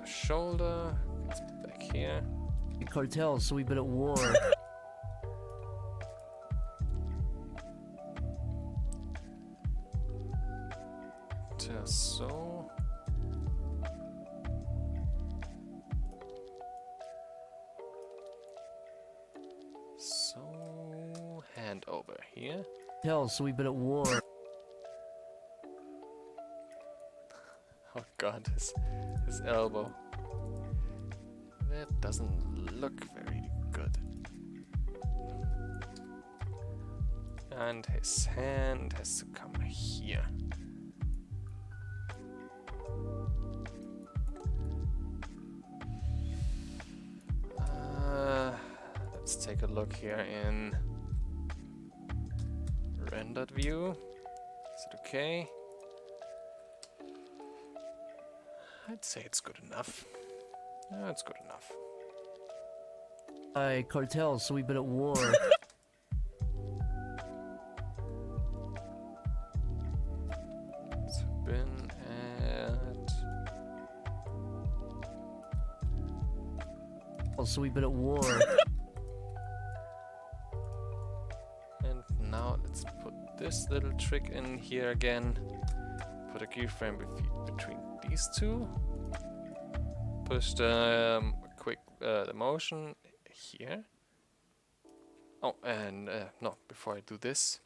Shoulder. It's back here. cartel, so we've been at war. So. So hand over here. Cartel, so we've been at war. Oh god, his elbow. That doesn't look very good. And his hand has to come here. Let's take a look here in rendered view. Is it okay? I'd say it's good enough. Yeah, it's good enough. Cartel, so we've been at war. It's been at... So we've been at war. And now let's put this little trick in here again. Put a keyframe between these two. Push the the motion here. Oh, and no, before I do this,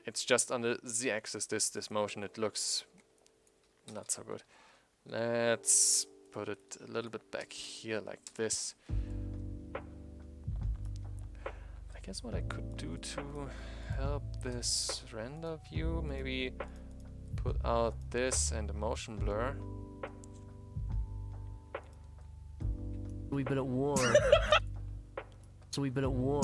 it's just on the z-axis. This motion, it looks not so good. Let's put it a little bit back here like this. I guess what I could do to help this render view, maybe put out this and the motion blur. We've been at war. So we've been at war.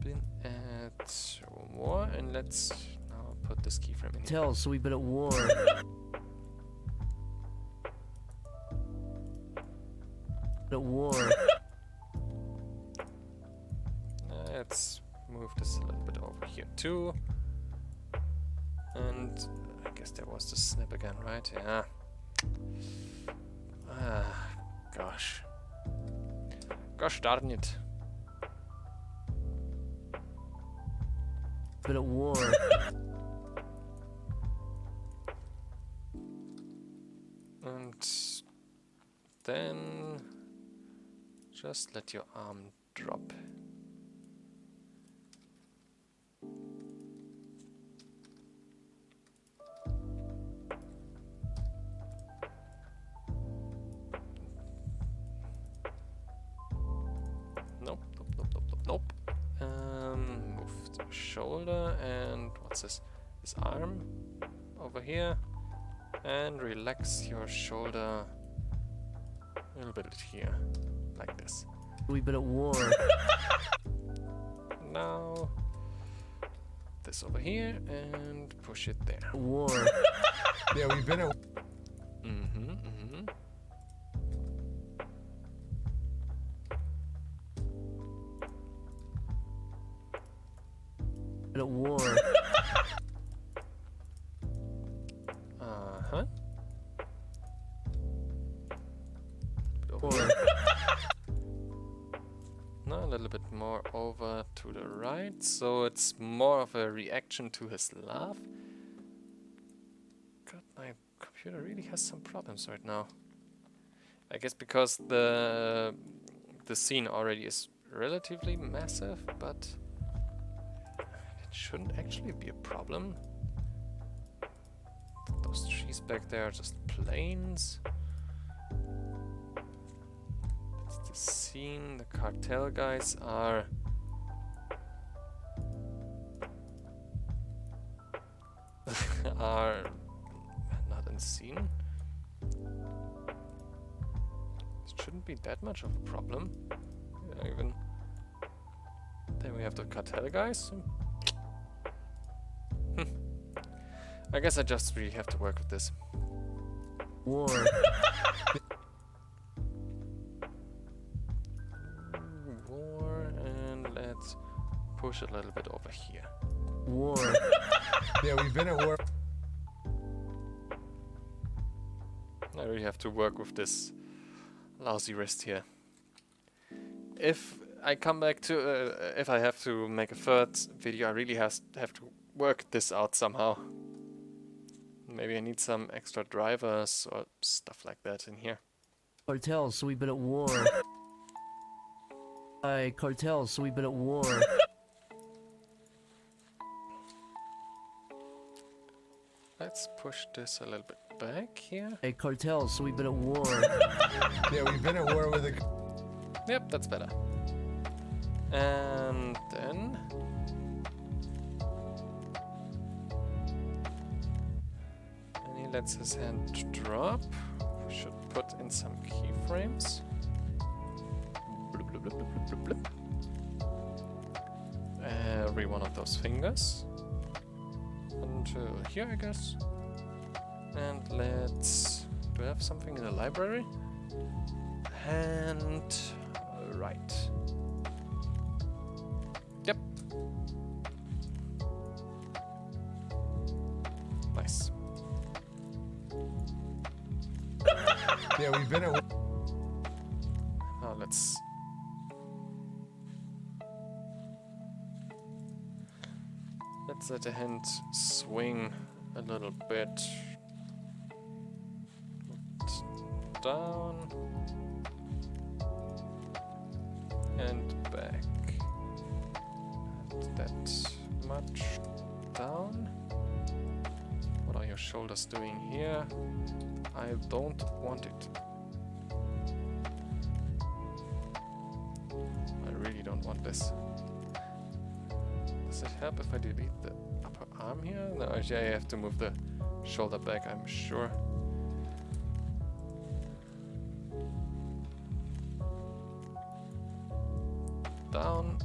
Been at war, and let's now put this keyframe in here. Cartel, so we've been at war. At war. Let's move this a little bit over here too. And I guess there was the snip again, right? Yeah. Ah, gosh. Gosh darn it. Been at war. And then just let your arm drop. Nope, nope, nope, nope, nope, nope. Move the shoulder and what's this? His arm over here. And relax your shoulder a little bit here, like this. We've been at war. Now, this over here and push it there. War. Yeah, we've been at. Mm-hmm, mm-hmm. Been at war. Uh-huh. Over War. here. Now a little bit more over to the right, so it's more of a reaction to his laugh. God, my computer really has some problems right now. I guess because the scene already is relatively massive, but it shouldn't actually be a problem. Those trees back there are just plains. That's the scene. The cartel guys are are not in scene. It shouldn't be that much of a problem. Yeah, even then we have the cartel guys. I guess I just really have to work with this. War. War, and let's push it a little bit over here. War. Yeah, we've been at war. I really have to work with this lousy wrist here. If I come back to, if I have to make a third video, I really have to work this out somehow. Maybe I need some extra drivers or stuff like that in here. Cartels, so we've been at war. Hi, cartels, so we've been at war. Let's push this a little bit back here. Hey, cartels, so we've been at war. Yeah, we've been at war with the. Yep, that's better. And then and he lets his hand drop. We should put in some keyframes. Bloop, bloop, bloop, bloop, bloop, bloop, bloop. Every one of those fingers until here, I guess. And let's do I have something in the library? And right. Yep. Nice. Yeah, we've been at. Now let's let the hand swing a little bit down and back. Not that much down. What are your shoulders doing here? I don't want it. I really don't want this. Does it help if I delete the upper arm here? No, actually I have to move the shoulder back, I'm sure. Down.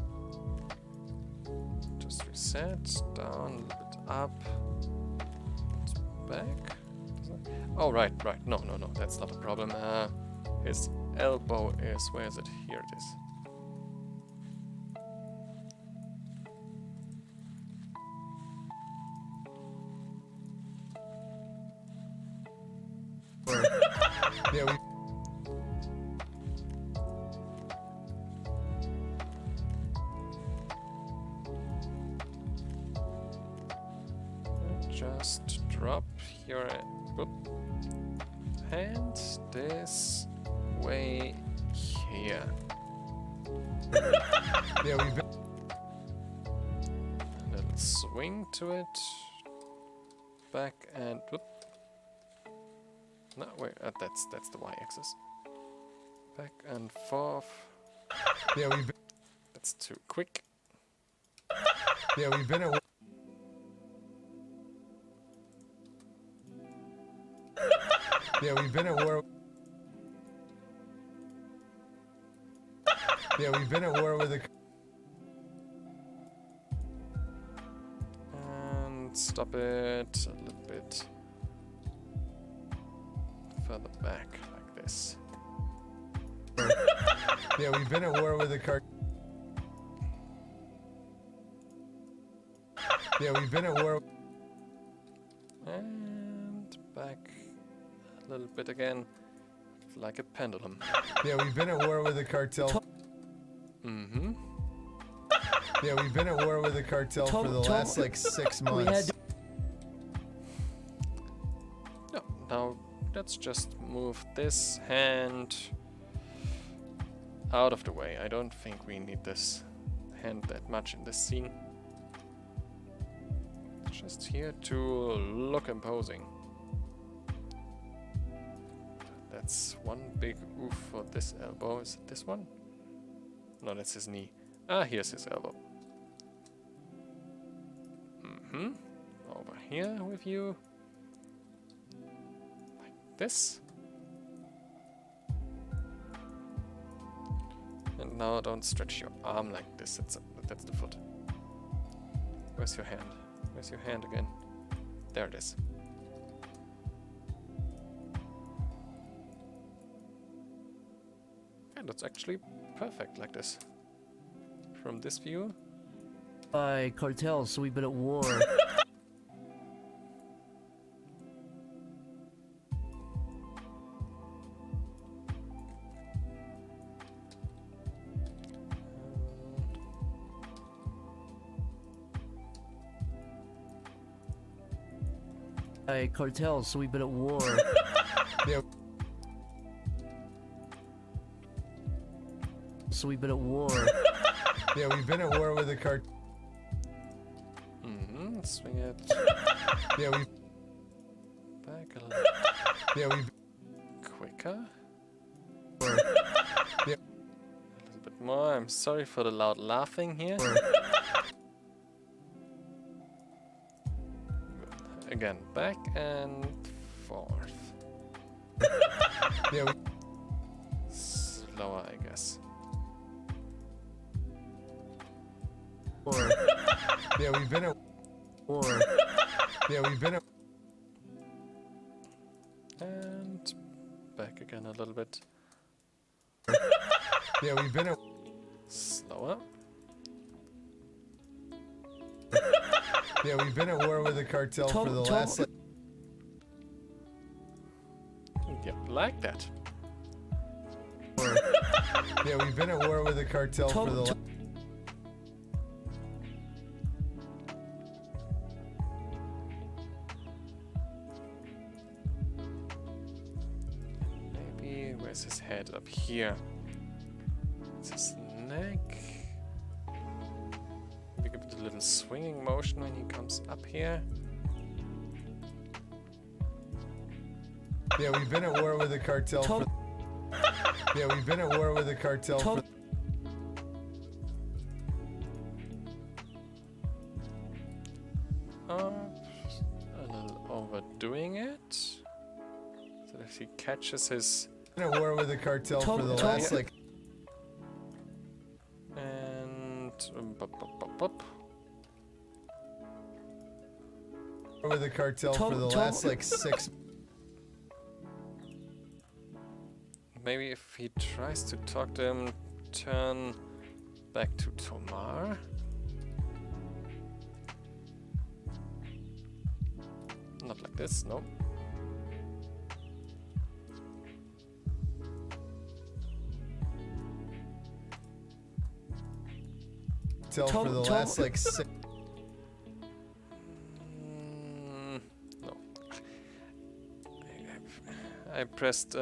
Just reset. Down, a little bit up. And back. Oh, right. No, that's not a problem. His elbow is... Where is it? Here it is. Yeah, we. Just drop your hand this way here. Yeah, we've been. A little swing to it. Back and whoop. No, wait, that's the y-axis. Back and forth. Yeah, we've been. That's too quick. Yeah, we've been at. Yeah, we've been at war. Yeah, we've been at war with the. And stop it a little bit further back, like this. Yeah, we've been at war with the car. Yeah, we've been at war. And back a little bit again, like a pendulum. Yeah, we've been at war with the cartel. Mm-hmm. Yeah, we've been at war with the cartel for the last like 6 months. No, now let's just move this hand out of the way. I don't think we need this hand that much in this scene. Just here to look imposing. That's one big oof for this elbow. Is it this one? No, that's his knee. Ah, here's his elbow. Mm-hmm. Over here with you. Like this. And now don't stretch your arm like this. That's the foot. Where's your hand? Where's your hand again? There it is. And it's actually perfect like this. From this view, by cartels, so we've been at war. By cartels, so we've been at war. Yeah. So we've been at war. Yeah, we've been at war with the cart. Swing it Yeah, we. back a little Yeah, we. quicker. Yeah. A little bit more. I'm sorry for the loud laughing here. Again, back and forth. Yeah, we. Slower, I guess. War. Yeah, we've been at. War. Yeah, we've been at. And back again a little bit. Yeah, we've been at. Slower. Yeah, we've been at war with the cartel for the last. Yep, like that. War. Yeah, we've been at war with the cartel for the. Maybe, where's his head? Up here. It's his neck. Maybe give it a little swinging motion when he comes up here. Yeah, we've been at war with the cartel for. Yeah, we've been at war with the cartel for. A little overdoing it. So that he catches his... Been at war with the cartel for the last like. And... Bup. With the cartel for the last like 6. Maybe if he tries to talk to him, turn back to Tomar. Not like this, no. For the last like 6. No. I pressed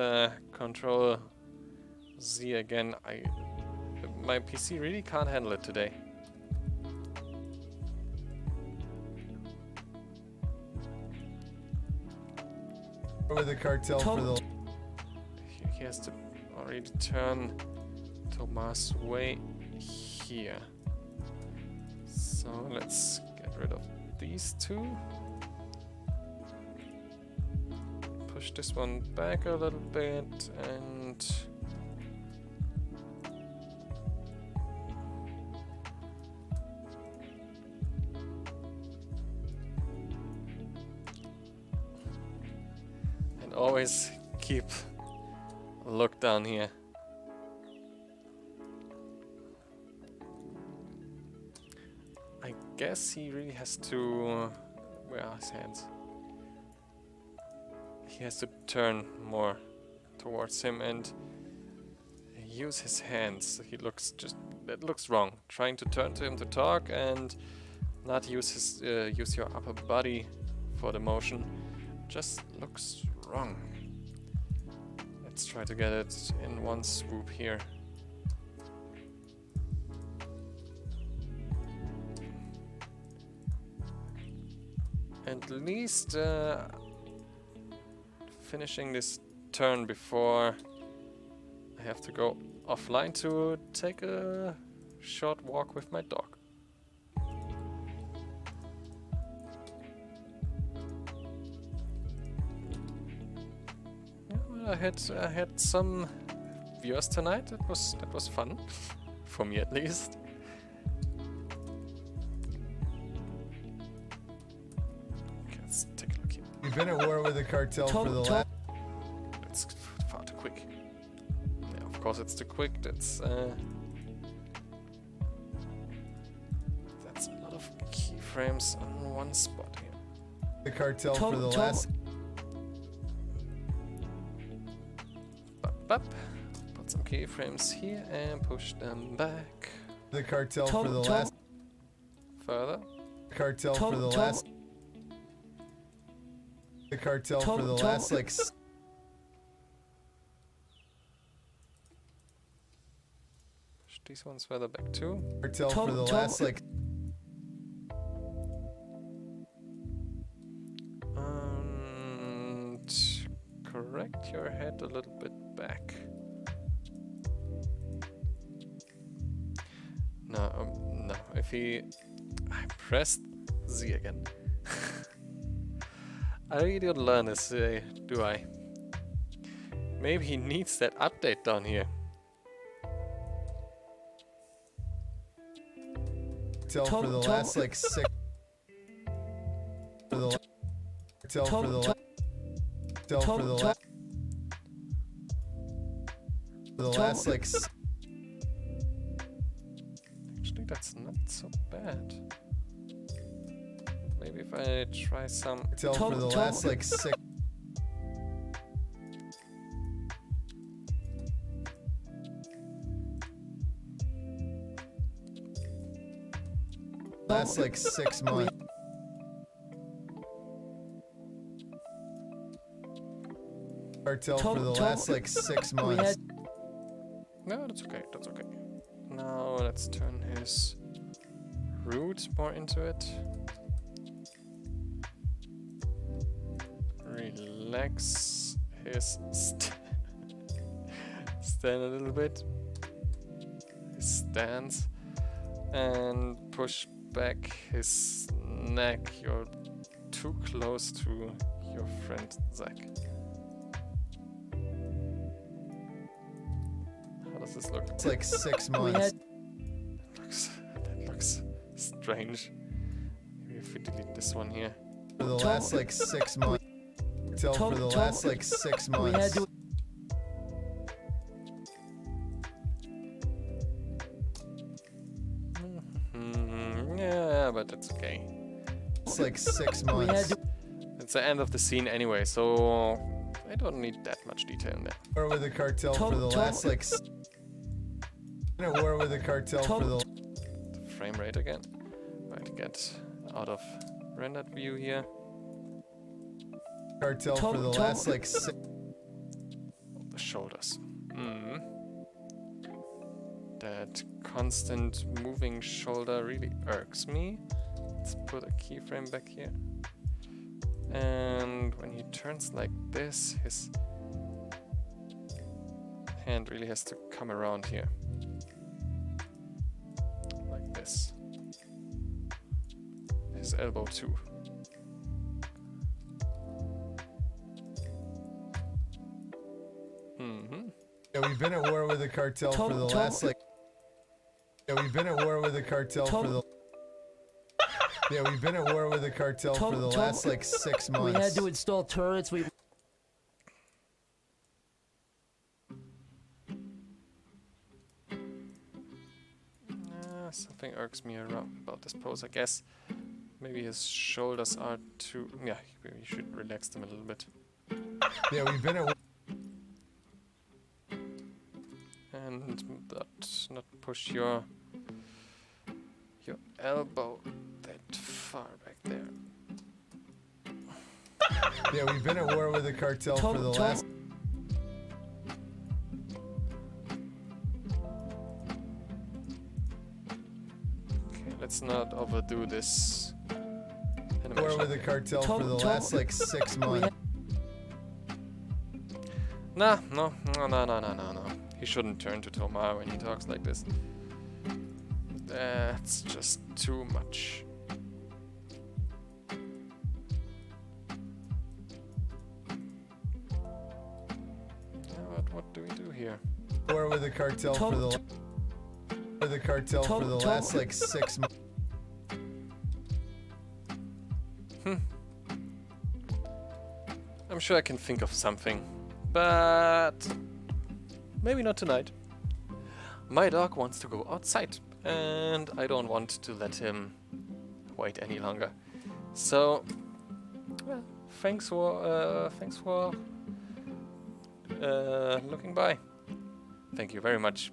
Control Z again. My PC really can't handle it today. With the cartel for the. He has to already turn Tomar's way here. So let's get rid of these two. Push this one back a little bit and always keep a look down here. I guess he really has to... where are his hands? He has to turn more towards him and use his hands. He looks just... that looks wrong. Trying to turn to him to talk and not use his use your upper body for the motion just looks wrong. Let's try to get it in one swoop here. At least finishing this turn before I have to go offline to take a short walk with my dog. Yeah, well, I had some viewers tonight. That was fun for me at least. Let's take a look here. You've been at war with the cartel for the last... It's far too quick. Yeah, of course it's too quick. That's a keyframes on one spot here. The cartel for the last. Up. Put some keyframes here and push them back. The cartel for the last. Further. Cartel for the last. The cartel for the last like. Push these ones further back too. Cartel for the last like. And correct your head a little bit back. No, if he... I pressed Z again. I really don't learn this, do I? Maybe he needs that update down here. Cartel for the last like 6. For the cartel for the last. Cartel for the last. For the last like. Actually, that's not so bad. Maybe if I try some... Cartel for the last like 6. Last like 6 months. Cartel for the last like 6 months. No, that's okay, that's okay. Now let's turn his root more into it. Relax his stand a little bit. His stance. And push back his neck. You're too close to your friend Zach. How does this look? It's like 6 months. That looks strange. Maybe if we delete this one here. For the last like 6 months. Cartel for the last like 6 months. Yeah, but that's okay. It's like 6 months. It's the end of the scene anyway, so I don't need that much detail in there. War with the cartel for the last like. In a war with the cartel for the. Frame rate again. Right, get out of rendered view here. Cartel for the last like 6. The shoulders. That constant moving shoulder really irks me. Let's put a keyframe back here. And when he turns like this, his hand really has to come around here. Like this. His elbow too. Yeah, we've been at war with the cartel for the last like. Yeah, we've been at war with the cartel for the. Yeah, we've been at war with the cartel for the last like 6 months. We had to install turrets. Something irks me about this pose, I guess. Maybe his shoulders are too... Yeah, maybe you should relax them a little bit. Yeah, we've been at... And not push your elbow that far back there. Yeah, we've been at war with the cartel for the last... Let's not overdo this animation. War with the cartel for the last like 6 months. No. He shouldn't turn to Tomar when he talks like this. That's just too much. But what do we do here? War with the cartel for the... With the cartel for the last like 6 months. I'm sure I can think of something, but maybe not tonight. My dog wants to go outside, and I don't want to let him wait any longer. So, well, thanks for looking by. Thank you very much.